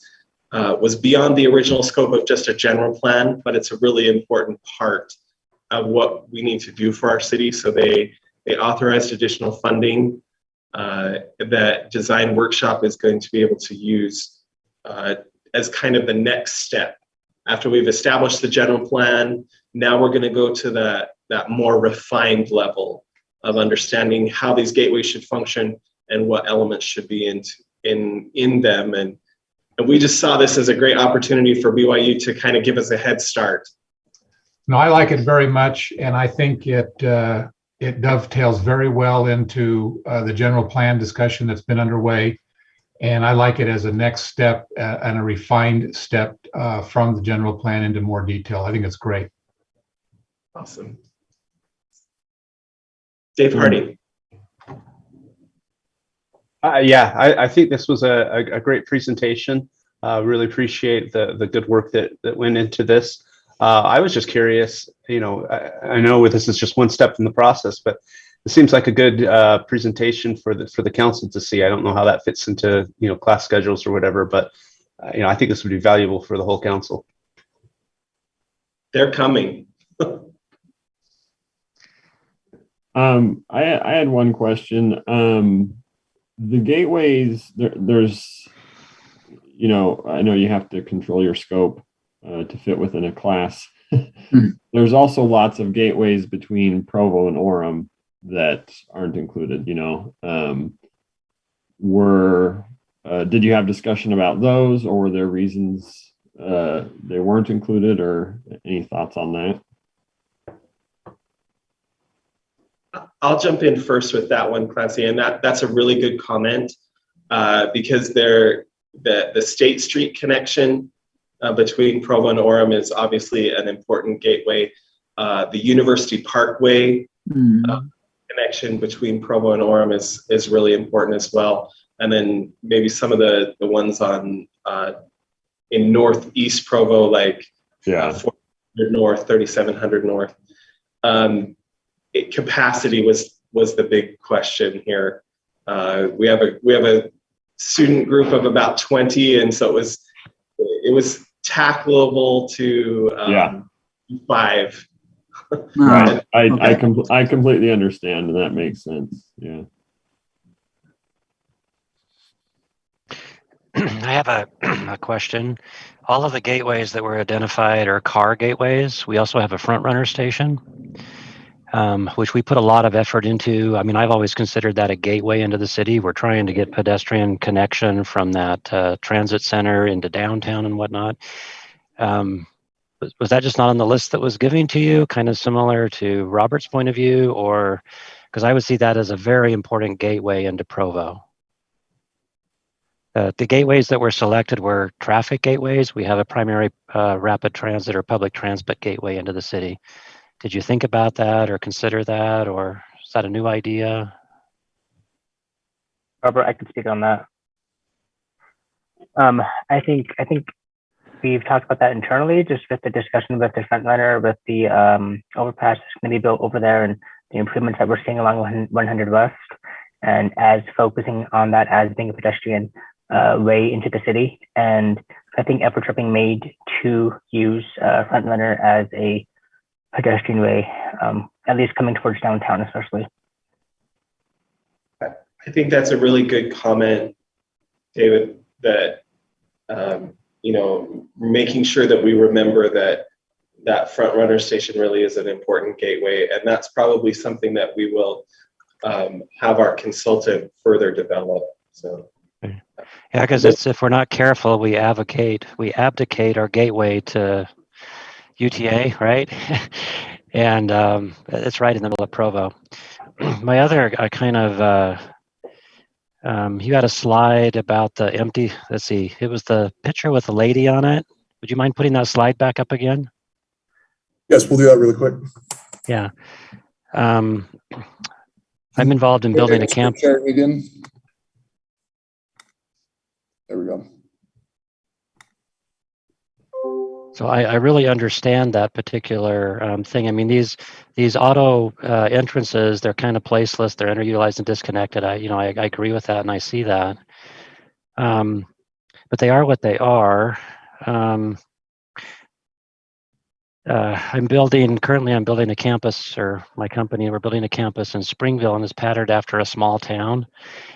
was beyond the original scope of just a general plan, but it's a really important part of what we need to do for our city. So they authorized additional funding that design workshop is going to be able to use as kind of the next step. After we've established the general plan, now we're going to go to that more refined level of understanding how these gateways should function and what elements should be in them. And we just saw this as a great opportunity for BYU to kind of give us a head start. No, I like it very much, and I think it dovetails very well into the general plan discussion that's been underway. And I like it as a next step and a refined step from the general plan into more detail. I think it's great. Awesome. Dave Hardy. Yeah, I think this was a great presentation. Really appreciate the good work that went into this. I was just curious, I know this is just one step in the process, but it seems like a good presentation for the council to see. I don't know how that fits into class schedules or whatever, but I think this would be valuable for the whole council. They're coming. I had one question. The gateways, there's, I know you have to control your scope to fit within a class. There's also lots of gateways between Provo and Orem that aren't included, did you have discussion about those, or were there reasons they weren't included, or any thoughts on that? I'll jump in first with that one, Clancy, and that's a really good comment because the State Street connection between Provo and Orem is obviously an important gateway. The University Parkway connection between Provo and Orem is really important as well. And then maybe some of the ones on in Northeast Provo, like 400 North, 3700 North. Capacity was the big question here. We have a student group of about 20, and so it was tackleable to 5. Right. I completely understand, and that makes sense. Yeah. I have a question. All of the gateways that were identified are car gateways. We also have a front runner station, which we put a lot of effort into. I mean, I've always considered that a gateway into the city. We're trying to get pedestrian connection from that transit center into downtown and whatnot. Was that just not on the list that was given to you, kind of similar to Robert's point of view? Or because I would see that as a very important gateway into Provo. The gateways that were selected were traffic gateways. We have a primary rapid transit or public transit gateway into the city. Did you think about that or consider that, or is that a new idea? Robert, I can speak on that. I think we've talked about that internally, just with the discussion with the front runner, with the overpass that's going to be built over there, and the improvements that we're seeing along 100 West, and as focusing on that as being a pedestrian way into the city. And I think efforts are being made to use front runner as a pedestrian way, at least coming towards downtown, especially. I think that's a really good comment, David, that making sure that we remember that front runner station really is an important gateway, and that's probably something that we will have our consultant further develop. So yeah, because if we're not careful, we abdicate our gateway to UTA, right? And it's right in the middle of Provo. My other you had a slide about the empty, let's see, it was the picture with the lady on it. Would you mind putting that slide back up again? Yes, we'll do that really quick. Yeah. I'm involved in building a camp. Again. There we go. So I really understand that particular thing. I mean, these auto entrances, they're kind of placeless, they're underutilized and disconnected. I agree with that, and I see that. But they are what they are. I'm building a campus, or my company, we're building a campus in Springville, and it's patterned after a small town.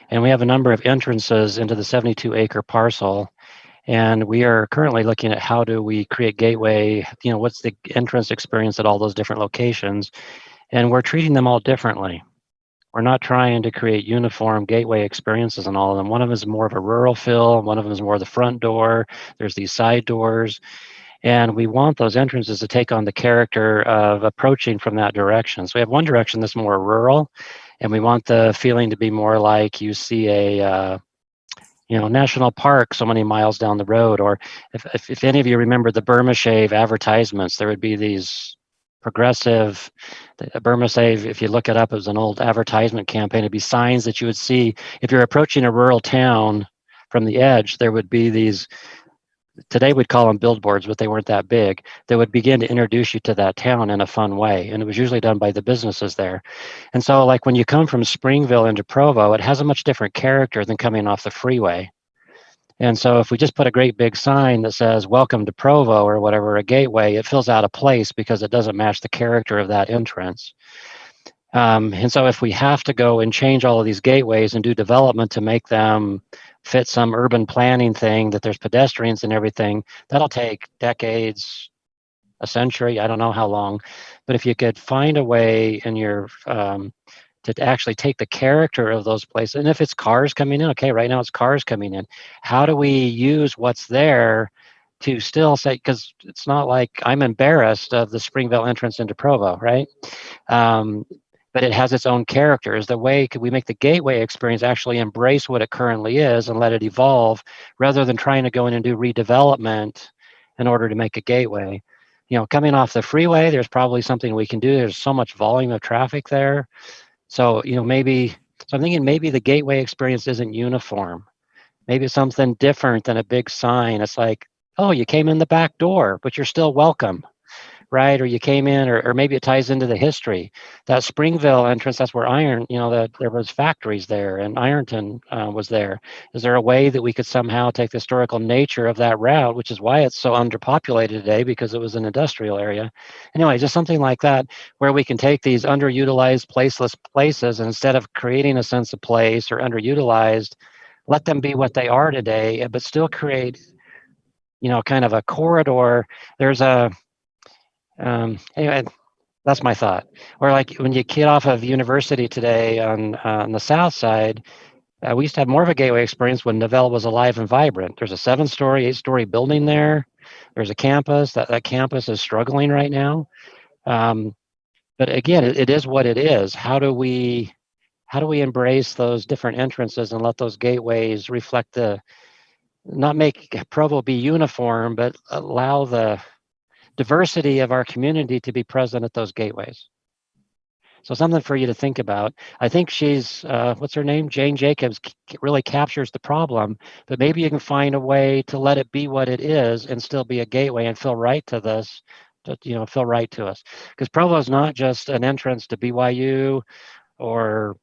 And we have a number of entrances into the 72-acre parcel. And we are currently looking at how do we create gateway, what's the entrance experience at all those different locations. And we're treating them all differently. We're not trying to create uniform gateway experiences in all of them. One of them is more of a rural feel. One of them is more the front door. There's these side doors. And we want those entrances to take on the character of approaching from that direction. So we have one direction that's more rural, and we want the feeling to be more like you see a national park so many miles down the road. Or if any of you remember the Burma Shave advertisements, there would be these progressive Burma Shave. If you look it up, it was an old advertisement campaign. It'd be signs that you would see if you're approaching a rural town from the edge. There would be these, today we'd call them billboards, but they weren't that big, that would begin to introduce you to that town in a fun way. And it was usually done by the businesses there. And so like when you come from Springville into Provo, it has a much different character than coming off the freeway. And so if we just put a great big sign that says, welcome to Provo or whatever, a gateway, it feels out of place because it doesn't match the character of that entrance. And so if we have to go and change all of these gateways and do development to make them fit some urban planning thing, that there's pedestrians and everything, that'll take decades, a century, I don't know how long. But if you could find a way in your to to actually take the character of those places. And if it's cars coming in, okay, right now it's cars coming in. How do we use what's there to still say, because it's not like I'm embarrassed of the Springville entrance into Provo, right? But it has its own character. Is the way could we make the gateway experience actually embrace what it currently is and let it evolve, rather than trying to go in and do redevelopment in order to make a gateway? Coming off the freeway, there's probably something we can do. There's so much volume of traffic there. So, maybe, so I'm thinking maybe the gateway experience isn't uniform. Maybe it's something different than a big sign. It's like, oh, you came in the back door, but you're still welcome, right? Or you came in, or maybe it ties into the history. That Springville entrance, that's where there was factories there, and Ironton was there. Is there a way that we could somehow take the historical nature of that route, which is why it's so underpopulated today, because it was an industrial area? Anyway, just something like that, where we can take these underutilized, placeless places, and instead of creating a sense of place or underutilized, let them be what they are today, but still create, kind of a corridor. There's a anyway, that's my thought. Or like when you get off of University today on the south side, we used to have more of a gateway experience when Novell was alive and vibrant. There's a 7-story, 8-story building there. There's a campus. That campus is struggling right now. But again, it is what it is. How do we embrace those different entrances and let those gateways reflect not make Provo be uniform, but allow the diversity of our community to be present at those gateways? So something for you to think about. I think she's, what's her name? Jane Jacobs really captures the problem, but maybe you can find a way to let it be what it is and still be a gateway and feel right to this, feel right to us. Because Provo is not just an entrance to BYU or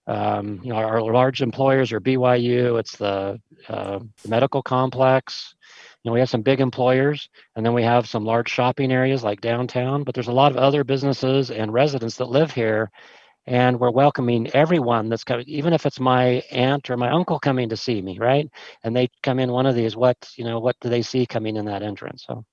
our large employers are BYU. It's the medical complex. We have some big employers, and then we have some large shopping areas like downtown, but there's a lot of other businesses and residents that live here, and we're welcoming everyone that's coming, even if it's my aunt or my uncle coming to see me, right? And they come in one of these, what do they see coming in that entrance? So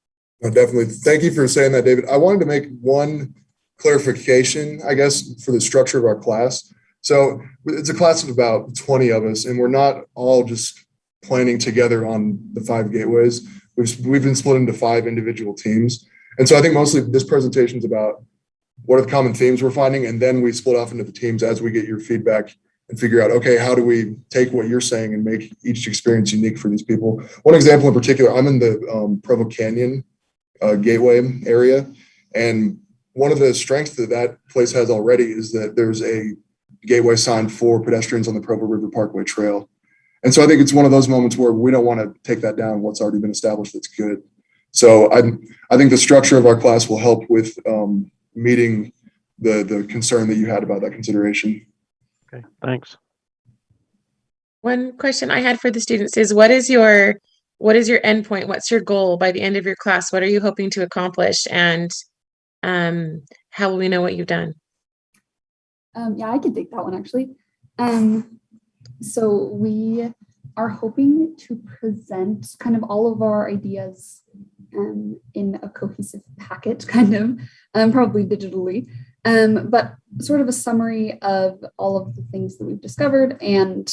Definitely. Thank you for saying that, David. I wanted to make one clarification, I guess, for the structure of our class. So it's a class of about 20 of us, and we're not all just planning together on the 5 gateways. We've been split into 5 individual teams. And so I think mostly this presentation is about what are the common themes we're finding, and then we split off into the teams as we get your feedback and figure out, okay, how do we take what you're saying and make each experience unique for these people? One example in particular, I'm in the Provo Canyon gateway area, and one of the strengths that place has already is that there's a gateway sign for pedestrians on the Provo River Parkway Trail. And so I think it's one of those moments where we don't want to take that down, what's already been established that's good. So I think the structure of our class will help with meeting the concern that you had about that consideration. Okay, thanks. One question I had for the students is, what is your endpoint? What's your goal by the end of your class? What are you hoping to accomplish? And how will we know what you've done? Yeah, I can take that one actually. So we are hoping to present kind of all of our ideas in a cohesive packet, kind of, probably digitally, but sort of a summary of all of the things that we've discovered. And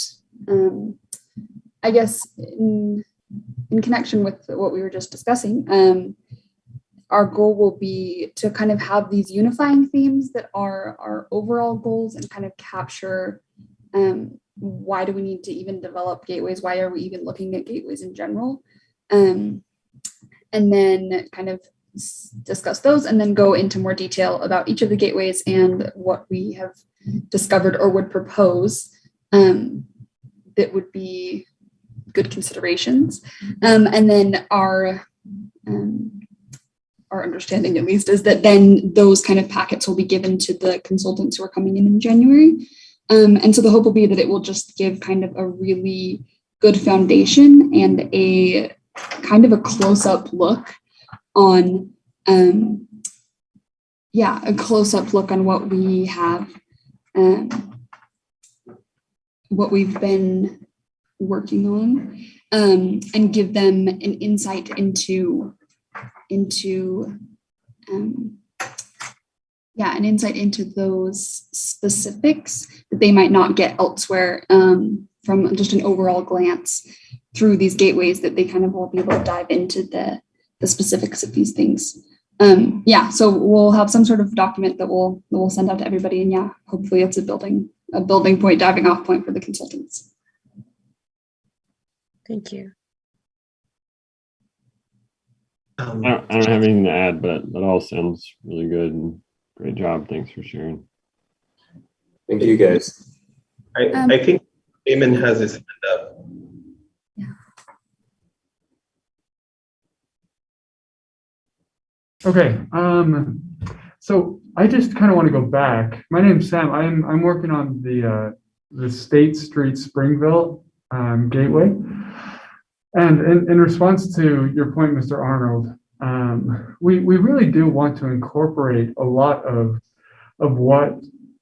I guess in connection with what we were just discussing, our goal will be to kind of have these unifying themes that are our overall goals and kind of capture why do we need to even develop gateways? Why are we even looking at gateways in general? And then kind of discuss those and then go into more detail about each of the gateways and what we have discovered or would propose that would be good considerations. And then our understanding, at least, is that then those kind of packets will be given to the consultants who are coming in January. And so the hope will be that it will just give kind of a really good foundation and a kind of a close-up look on, a close-up look on what we have, what we've been working on, and give them an insight into yeah, an insight into those specifics that they might not get elsewhere, from just an overall glance through these gateways, that they kind of will be able to dive into the specifics of these things. Yeah, so we'll have some sort of document that we'll send out to everybody, and yeah, hopefully it's a building point, diving off point for the consultants. Thank you. I don't have anything to add, but that all sounds really good, and great job. Thanks for sharing. Thank you, guys. I think Damon has his hand up. Okay, so I just kind of want to go back. My name's Sam. I'm working on the State Street Springville gateway, and in response to your point, Mr. Arnold, we really do want to incorporate a lot of what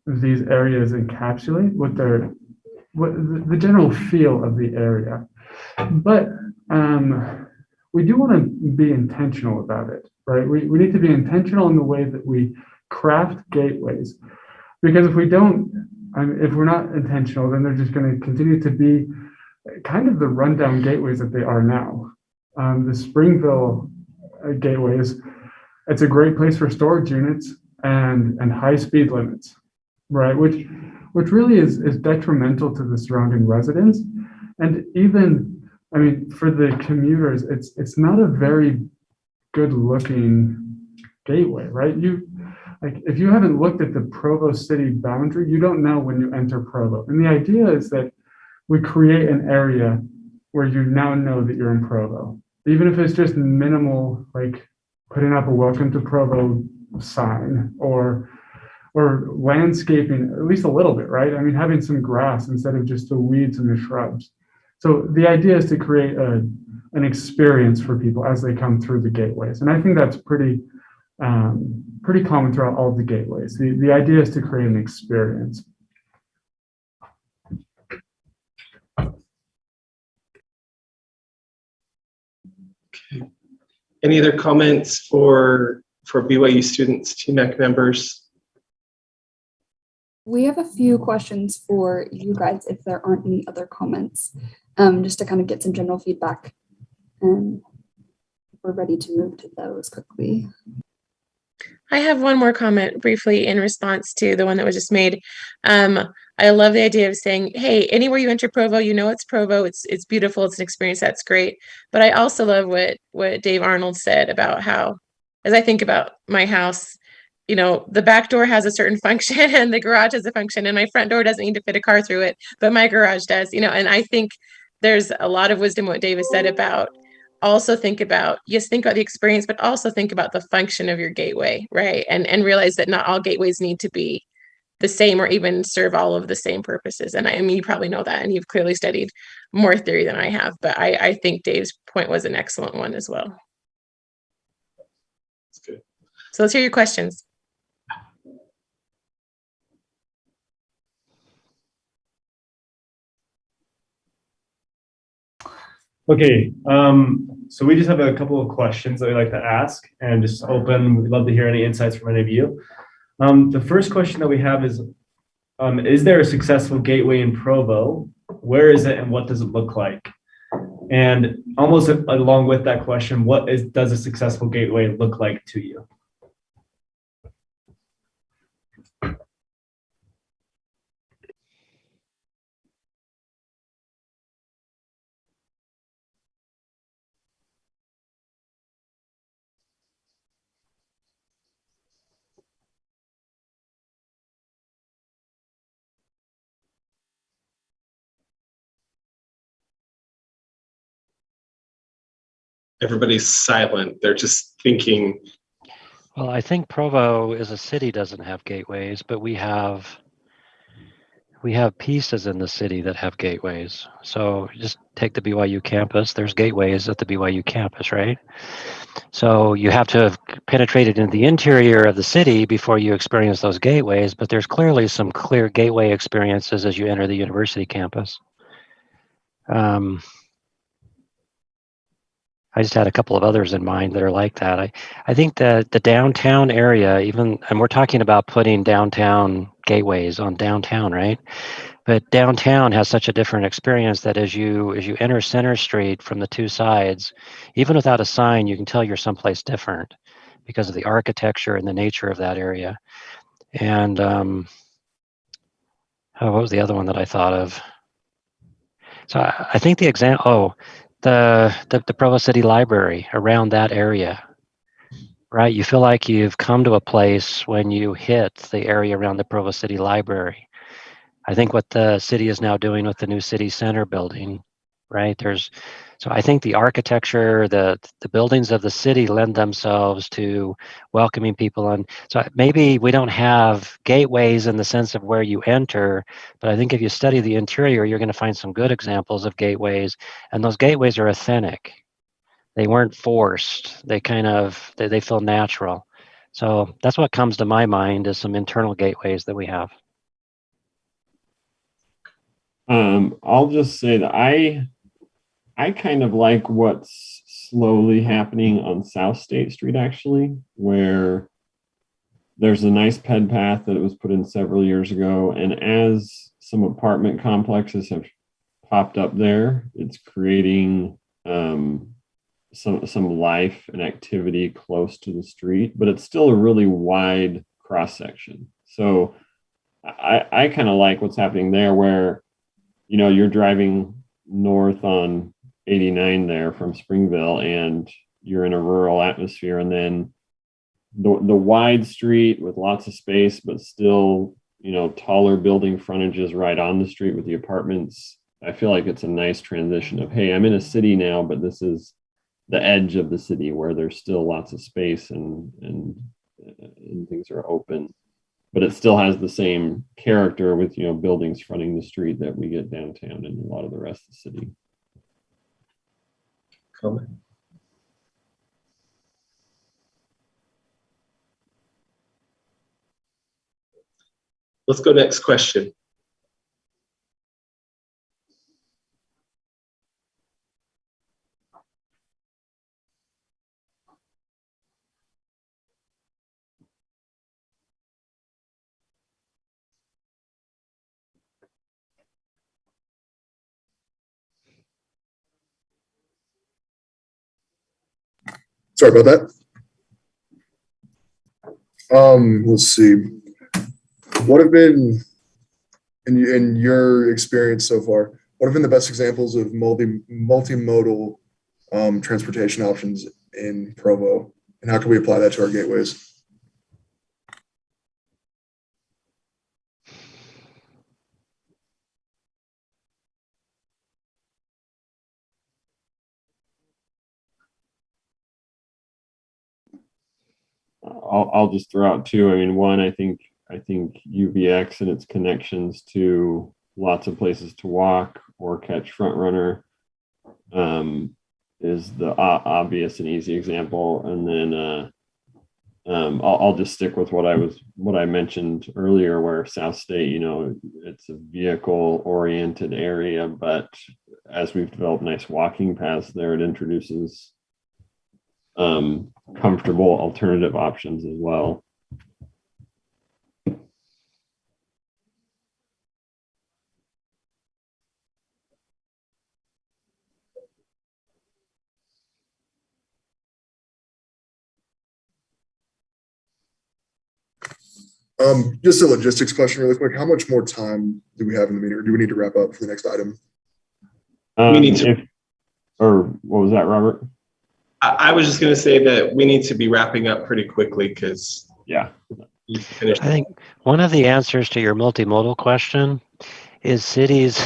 these areas encapsulate, what the general feel of the area, but we do want to be intentional about it, right? We need to be intentional in the way that we craft gateways, because if we don't, if we're not intentional, then they're just going to continue to be kind of the rundown gateways that they are now. The Springville gateway it's a great place for storage units and high speed limits, right? Which really is detrimental to the surrounding residents, and even, I mean, for the commuters, it's not a very good looking gateway, right? If you haven't looked at the Provo city boundary, you don't know when you enter Provo. And the idea is that we create an area where you now know that you're in Provo, even if it's just minimal, like putting up a welcome to Provo sign or landscaping, at least a little bit, right? I mean, having some grass instead of just the weeds and the shrubs. So the idea is to create an experience for people as they come through the gateways. And I think that's pretty common throughout all of the gateways. The idea is to create an experience. Okay. Any other comments for BYU students, TMAC members? We have a few questions for you guys if there aren't any other comments, just to kind of get some general feedback. We're ready to move to those quickly. I have one more comment briefly in response to the one that was just made. I love the idea of saying, hey, anywhere you enter Provo, you know it's Provo, it's beautiful, it's an experience, that's great. But I also love what Dave Arnold said about how, as I think about my house, you know, the back door has a certain function and the garage has a function, and my front door doesn't need to fit a car through it, but my garage does, you know. And I think there's a lot of wisdom what Davis said about also think about the experience, but also think about the function of your gateway, right? And realize that not all gateways need to be the same or even serve all of the same purposes. And I mean, you probably know that, and you've clearly studied more theory than I have, but I think Dave's point was an excellent one as well. That's good. So let's hear your questions. Okay, so we just have a couple of questions that we'd like to ask, and just open. We'd love to hear any insights from any of you. The first question that we have is there a successful gateway in Provo? Where is it and what does it look like? And almost along with that question, does a successful gateway look like to you? Everybody's silent. They're just thinking. Well, I think Provo as a city doesn't have gateways, but we have pieces in the city that have gateways. So just take the BYU campus. There's gateways at the BYU campus, right? So you have to have penetrated into the interior of the city before you experience those gateways, but there's clearly some clear gateway experiences as you enter the university campus. I just had a couple of others in mind that are like that. I think that the downtown area, even, and we're talking about putting downtown gateways on downtown, right? But downtown has such a different experience that as you enter Center Street from the two sides, even without a sign, you can tell you're someplace different because of the architecture and the nature of that area. And oh, what was the other one that I thought of? So I think the example, the Provo City Library around that area, right? You feel like you've come to a place when you hit the area around the Provo City Library. I think what the city is now doing with the new city center building, right? So I think the architecture, the buildings of the city lend themselves to welcoming people on. So maybe we don't have gateways in the sense of where you enter, but I think if you study the interior, you're going to find some good examples of gateways, and those gateways are authentic. They weren't forced. They they feel natural. So that's what comes to my mind is some internal gateways that we have. I'll just say that I kind of like what's slowly happening on South State Street, actually, where there's a nice ped path that was put in several years ago. And as some apartment complexes have popped up there, it's creating some life and activity close to the street, but it's still a really wide cross section. So I kind of like what's happening there where, you know, you're driving north on 89 there from Springville and you're in a rural atmosphere, and then the wide street with lots of space, but still, you know, taller building frontages right on the street with the apartments. I feel like it's a nice transition of, hey, I'm in a city now, but this is the edge of the city where there's still lots of space and things are open, but it still has the same character with, you know, buildings fronting the street that we get downtown and a lot of the rest of the city. Comment. Let's go next question. Sorry about that. Let's see. What have been, in your experience so far, what have been the best examples of multimodal transportation options in Provo, and how can we apply that to our gateways? I'll just throw out two. I mean, one, I think UVX and its connections to lots of places to walk or catch front runner is the obvious and easy example. And then I'll just stick with what I mentioned earlier, where South State, you know, it's a vehicle oriented area, but as we've developed nice walking paths there, it introduces comfortable alternative options as well. Just a logistics question really quick. How much more time do we have in the meeting, or do we need to wrap up for the next item? We need to. Or what was that, Robert? I was just going to say that we need to be wrapping up pretty quickly because yeah, you finished. I think one of the answers to your multimodal question is cities.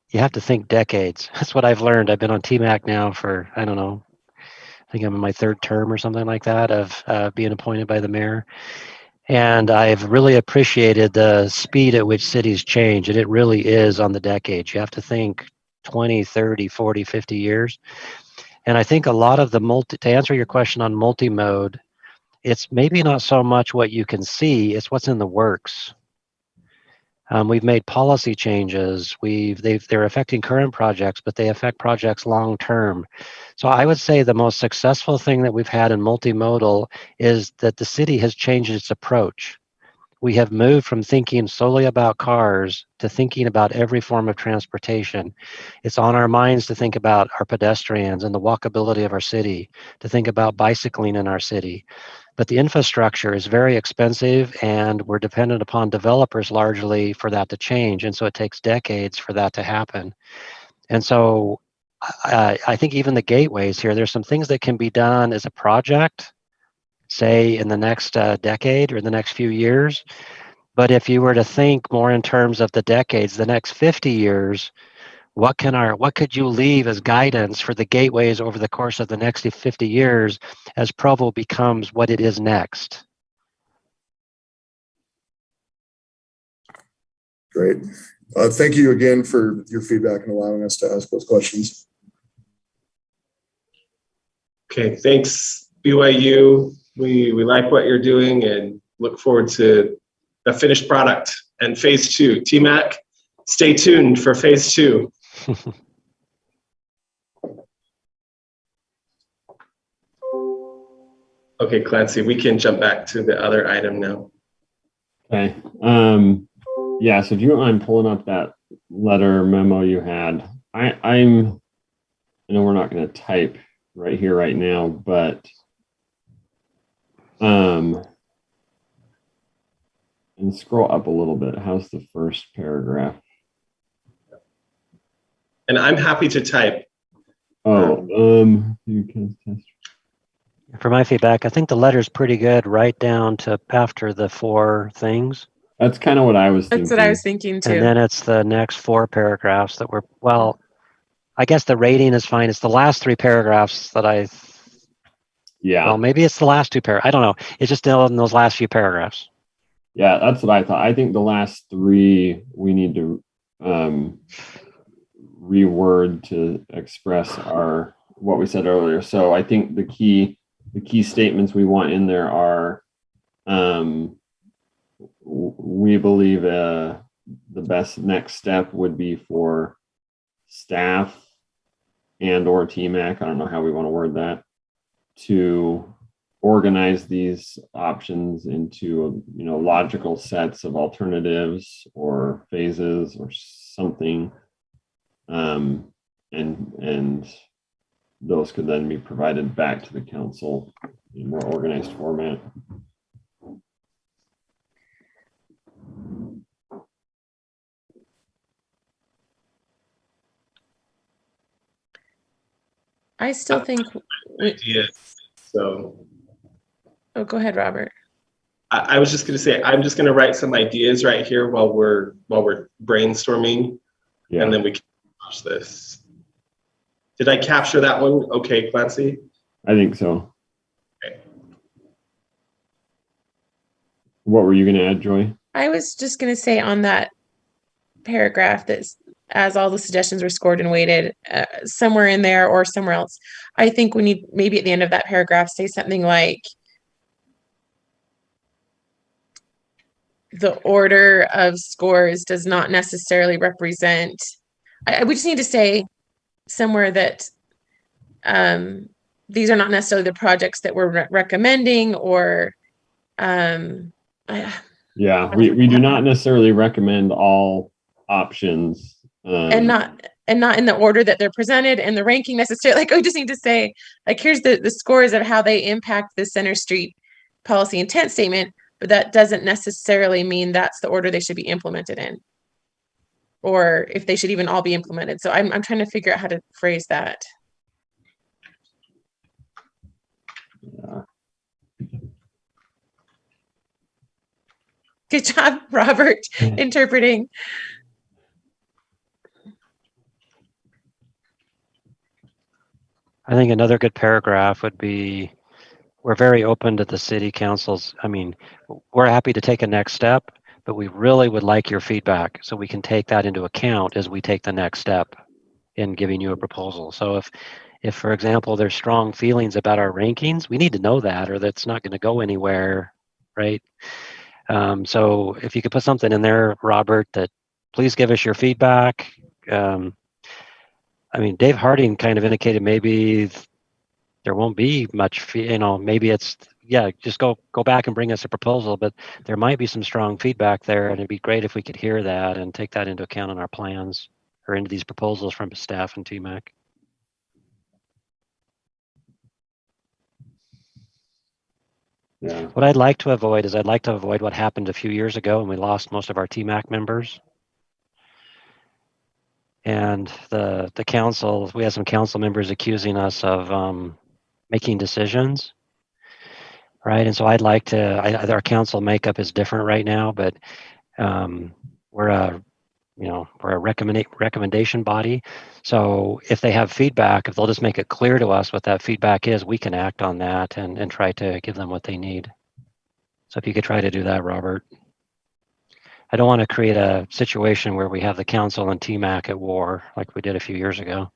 You have to think decades. That's what I've learned. I've been on TMAC now for, I don't know, I think I'm in my third term or something like that of being appointed by the mayor. And I've really appreciated the speed at which cities change. And it really is on the decades. You have to think 20, 30, 40, 50 years. And I think a lot of the to answer your question on multi-mode, it's maybe not so much what you can see, it's what's in the works. We've made policy changes. They're affecting current projects, but they affect projects long term. So I would say the most successful thing that we've had in multimodal is that the city has changed its approach. We have moved from thinking solely about cars to thinking about every form of transportation. It's on our minds to think about our pedestrians and the walkability of our city, to think about bicycling in our city. But the infrastructure is very expensive, and we're dependent upon developers largely for that to change. And so it takes decades for that to happen. And so I think even the gateways here, there's some things that can be done as a project, say in the next decade or the next few years. But if you were to think more in terms of the decades, the next 50 years, what could you leave as guidance for the gateways over the course of the next 50 years as Provo becomes what it is next? Great. Thank you again for your feedback and allowing us to ask those questions. Okay, thanks, BYU. We like what you're doing and look forward to the finished product and phase 2. TMAC, stay tuned for phase 2. Okay, Clancy, we can jump back to the other item now. Okay. Yeah, so if you don't mind pulling up that letter memo you had, I know we're not going to type right here, right now, but and scroll up a little bit. How's the first paragraph? And I'm happy to type. You can test. For my feedback, I think the letter's pretty good, right down to after the 4 things. That's kind of what I was thinking. That's what I was thinking too. And then it's the next 4 paragraphs that were, well, I guess the rating is fine. It's the last 3 paragraphs that yeah. Well, maybe it's the last 2 paragraphs. I don't know. It's just still in those last few paragraphs. Yeah, that's what I thought. I think the last 3 we need to reword to express what we said earlier. So I think the key statements we want in there are we believe the best next step would be for staff and or TMAC, I don't know how we want to word that, to organize these options into logical sets of alternatives or phases or something, and those could then be provided back to the council in a more organized format. I still think ideas. So oh, go ahead, Robert. I was just going to say, I'm just going to write some ideas right here while we're brainstorming, and then we can watch this. Did I capture that one? Okay, Clancy? I think so. Okay. What were you going to add, Joy? I was just going to say on that paragraph that as all the suggestions were scored and weighted, somewhere in there or somewhere else, I think we need maybe at the end of that paragraph say something like the order of scores does not necessarily represent. We just need to say somewhere that these are not necessarily the projects that we're recommending, or yeah, we do not necessarily recommend all options, and not in the order that they're presented and the ranking necessarily. Like, we just need to say, like, here's the scores of how they impact the Center Street policy intent statement, but that doesn't necessarily mean that's the order they should be implemented in, or if they should even all be implemented. So I'm trying to figure out how to phrase that. Yeah. Good job, Robert, interpreting. I think another good paragraph would be, we're very open to the city councils. I mean, we're happy to take a next step, but we really would like your feedback so we can take that into account as we take the next step in giving you a proposal. So if for example, there's strong feelings about our rankings, we need to know that, or that's not going to go anywhere, right? So if you could put something in there, Robert, that please give us your feedback. I mean, Dave Harding kind of indicated maybe there won't be much, maybe it's, yeah, just go back and bring us a proposal, but there might be some strong feedback there, and it'd be great if we could hear that and take that into account in our plans or into these proposals from staff and TMAC. Yeah. What I'd like to avoid is what happened a few years ago when we lost most of our TMAC members. And the council, we had some council members accusing us of making decisions, right? And so I'd like to, our council makeup is different right now, but we're a recommendation body. So if they have feedback, if they'll just make it clear to us what that feedback is, we can act on that and try to give them what they need. So if you could try to do that, Robert. I don't want to create a situation where we have the council and TMAC at war like we did a few years ago.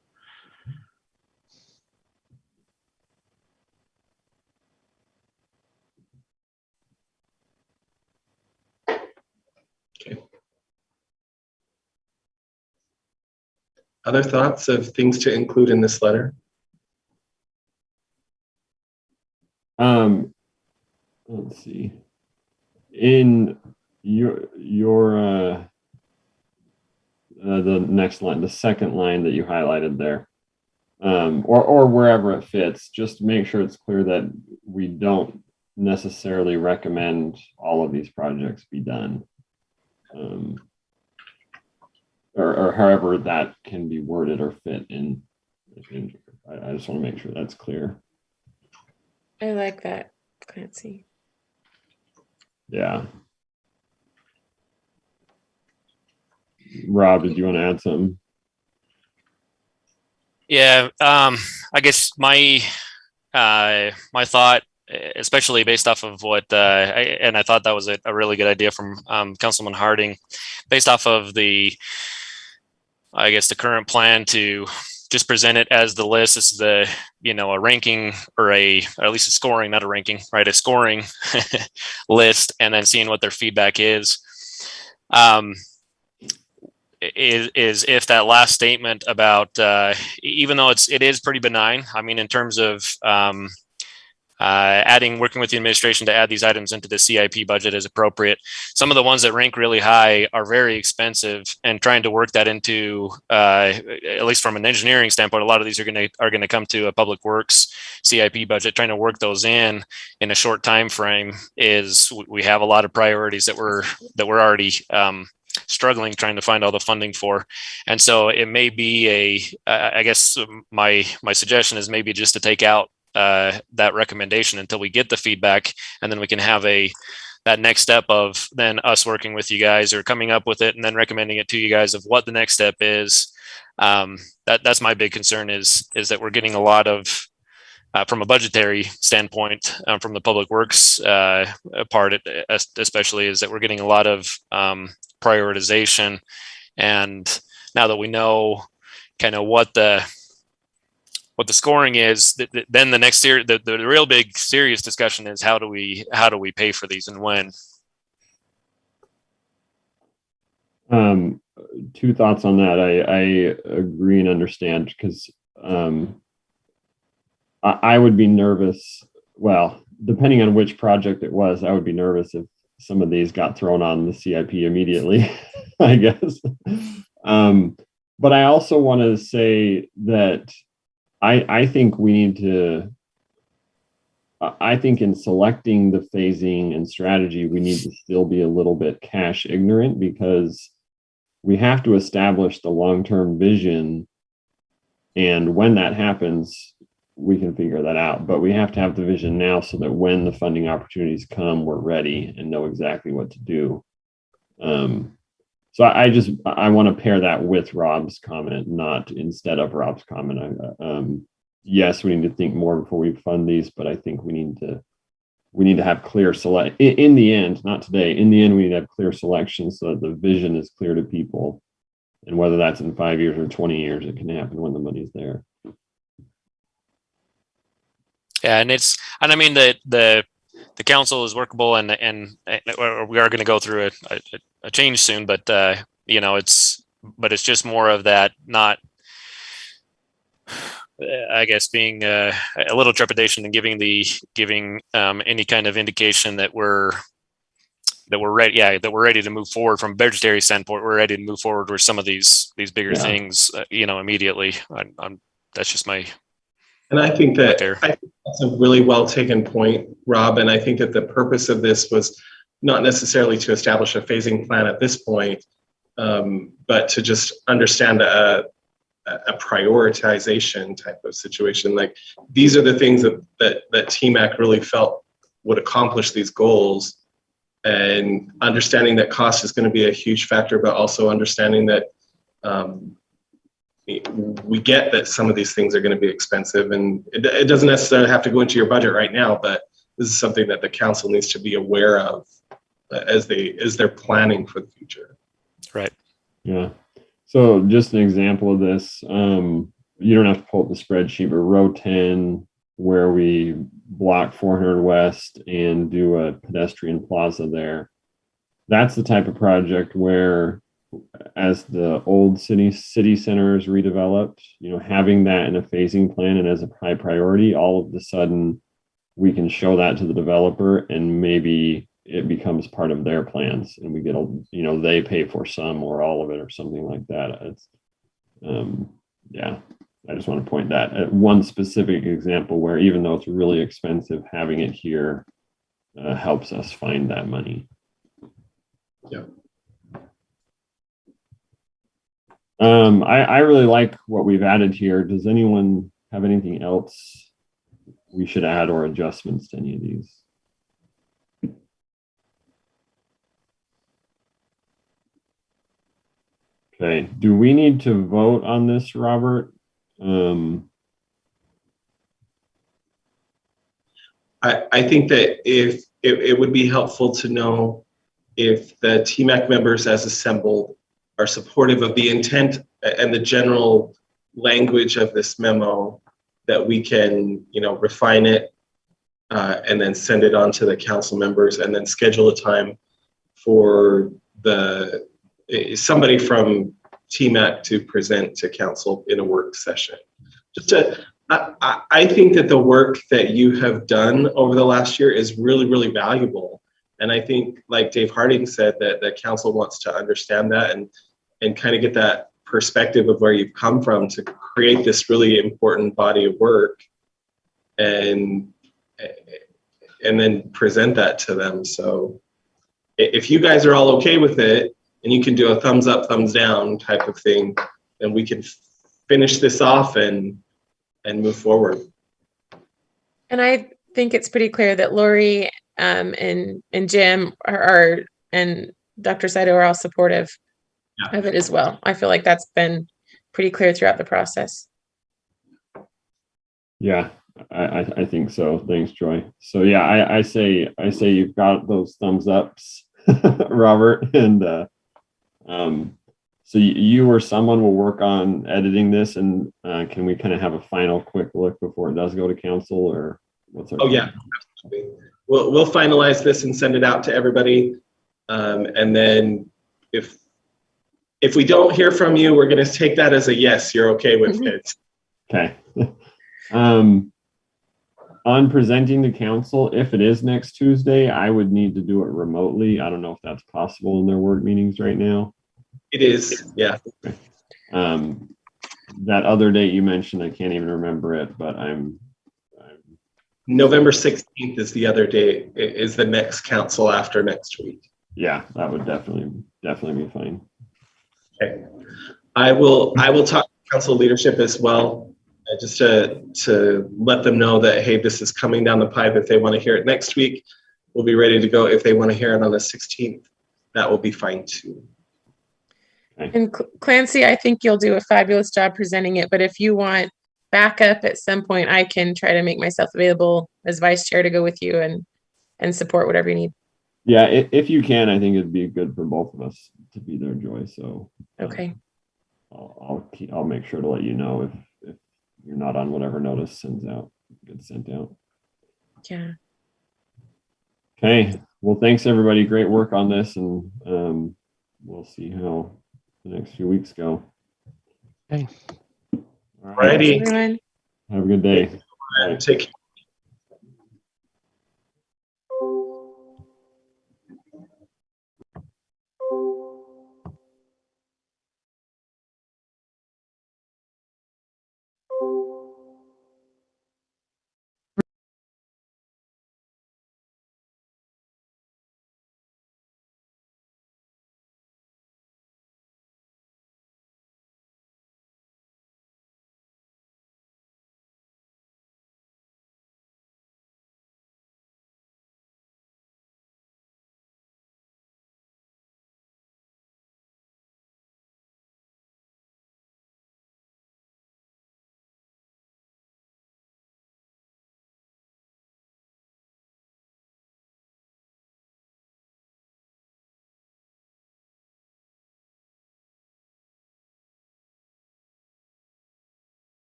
Okay. Other thoughts of things to include in this letter? Let's see. In your the next line, the second line that you highlighted there, or wherever it fits, just make sure it's clear that we don't necessarily recommend all of these projects be done, or however that can be worded or fit in. I just want to make sure that's clear. I like that, Clancy. Yeah. Rob, did you want to add something? Yeah, I guess my thought, especially based off of what, and I thought that was a really good idea from Councilman Harding, based off of the current plan to just present it as the list. This is a ranking or at least a scoring, not a ranking, right? A scoring list, and then seeing what their feedback is. Is if that last statement about even though it is pretty benign, I mean, in terms of working with the administration to add these items into the CIP budget as appropriate. Some of the ones that rank really high are very expensive, and trying to work that into, at least from an engineering standpoint, a lot of these are going to come to a public works CIP budget. Trying to work those in a short time frame is, we have a lot of priorities that we're already struggling trying to find all the funding for. And so it may be I guess my suggestion is maybe just to take out that recommendation until we get the feedback, and then we can have that next step of then us working with you guys or coming up with it and then recommending it to you guys of what the next step is. That's my big concern is that we're getting a lot of from a budgetary standpoint, from the public works part, especially, is that we're getting a lot of prioritization. And now that we know kind of what the scoring is, then the next the real big serious discussion is how do we pay for these and when. Two thoughts on that. I agree and understand, because I would be nervous. Well, depending on which project it was, I would be nervous if some of these got thrown on the CIP immediately, I guess. But I also want to say that I think we need to, I think in selecting the phasing and strategy, we need to still be a little bit cash ignorant, because we have to establish the long-term vision. And when that happens, we can figure that out. But we have to have the vision now so that when the funding opportunities come, we're ready and know exactly what to do. So I want to pair that with Rob's comment, not instead of Rob's comment. Yes, we need to think more before we fund these, but I think we need to have clear select in the end, not today. In the end, we need to have clear selection so that the vision is clear to people, and whether that's in 5 years or 20 years, it can happen when the money's there. Yeah, and I mean the the council is workable, and we are going to go through a change soon, but it's just more of that, not, I guess, being a little trepidation and giving any kind of indication that we're ready. Yeah, that we're ready to move forward from a budgetary standpoint. We're ready to move forward with some of these bigger things, immediately. That's just my. And I think that's a really well taken point, Rob. And I think that the purpose of this was not necessarily to establish a phasing plan at this point, but to just understand a prioritization type of situation. Like, these are the things that TMAC really felt would accomplish these goals, and understanding that cost is going to be a huge factor, but also understanding that we get that some of these things are going to be expensive, and it doesn't necessarily have to go into your budget right now, but this is something that the council needs to be aware of as they're planning for the future. Right. Yeah. So just an example of this, you don't have to pull up the spreadsheet, but row 10, where we block 400 West and do a pedestrian plaza there. That's the type of project where, as the old city center is redeveloped, having that in a phasing plan and as a high priority, all of a sudden we can show that to the developer, and maybe it becomes part of their plans, and we get they pay for some or all of it or something like that. It's I just want to point that at one specific example where, even though it's really expensive, having it here helps us find that money. Yeah. I really like what we've added here. Does anyone have anything else we should add or adjustments to any of these? Okay, do we need to vote on this, Robert? I think that if it would be helpful to know if the TMAC members as assembled are supportive of the intent and the general language of this memo, that we can, refine it and then send it on to the council members, and then schedule a time for somebody from TMAC to present to council in a work session. I think that the work that you have done over the last year is really, really valuable. And I think, like Dave Harding said, that the council wants to understand that and kind of get that perspective of where you've come from to create this really important body of work, and then present that to them. So if you guys are all okay with it, and you can do a thumbs up, thumbs down type of thing, then we can finish this off and move forward. And I think it's pretty clear that Lori and Jim and Dr. Saito are all supportive of it as well. I feel like that's been pretty clear throughout the process. Yeah, I think so. Thanks, Joy. So yeah, I say you've got those thumbs ups, Robert, and so you or someone will work on editing this, and can we kind of have a final quick look before it does go to council, or what's our? Oh yeah, absolutely. We'll finalize this and send it out to everybody, and then if we don't hear from you, we're going to take that as a yes, you're okay with it. Okay. On presenting to council, if it is next Tuesday, I would need to do it remotely. I don't know if that's possible in their work meetings right now. It is, yeah. Okay. That other date you mentioned, I can't even remember it, but I'm November 16th is the other date, is the next council after next week. Yeah, that would definitely be fine. Okay. I will talk to council leadership as well, just to let them know that, hey, this is coming down the pipe. If they want to hear it next week, we'll be ready to go. If they want to hear it on the 16th, that will be fine too. And Clancy, I think you'll do a fabulous job presenting it, but if you want backup at some point, I can try to make myself available as vice chair to go with you and support whatever you need. Yeah, if you can, I think it'd be good for both of us to be there, Joy. So okay, I'll make sure to let you know if you're not on whatever notice gets sent out. Yeah. Okay. Well, thanks everybody. Great work on this, and we'll see how the next few weeks go. Okay. All right. Righty. Everyone. Have a good day. Take care.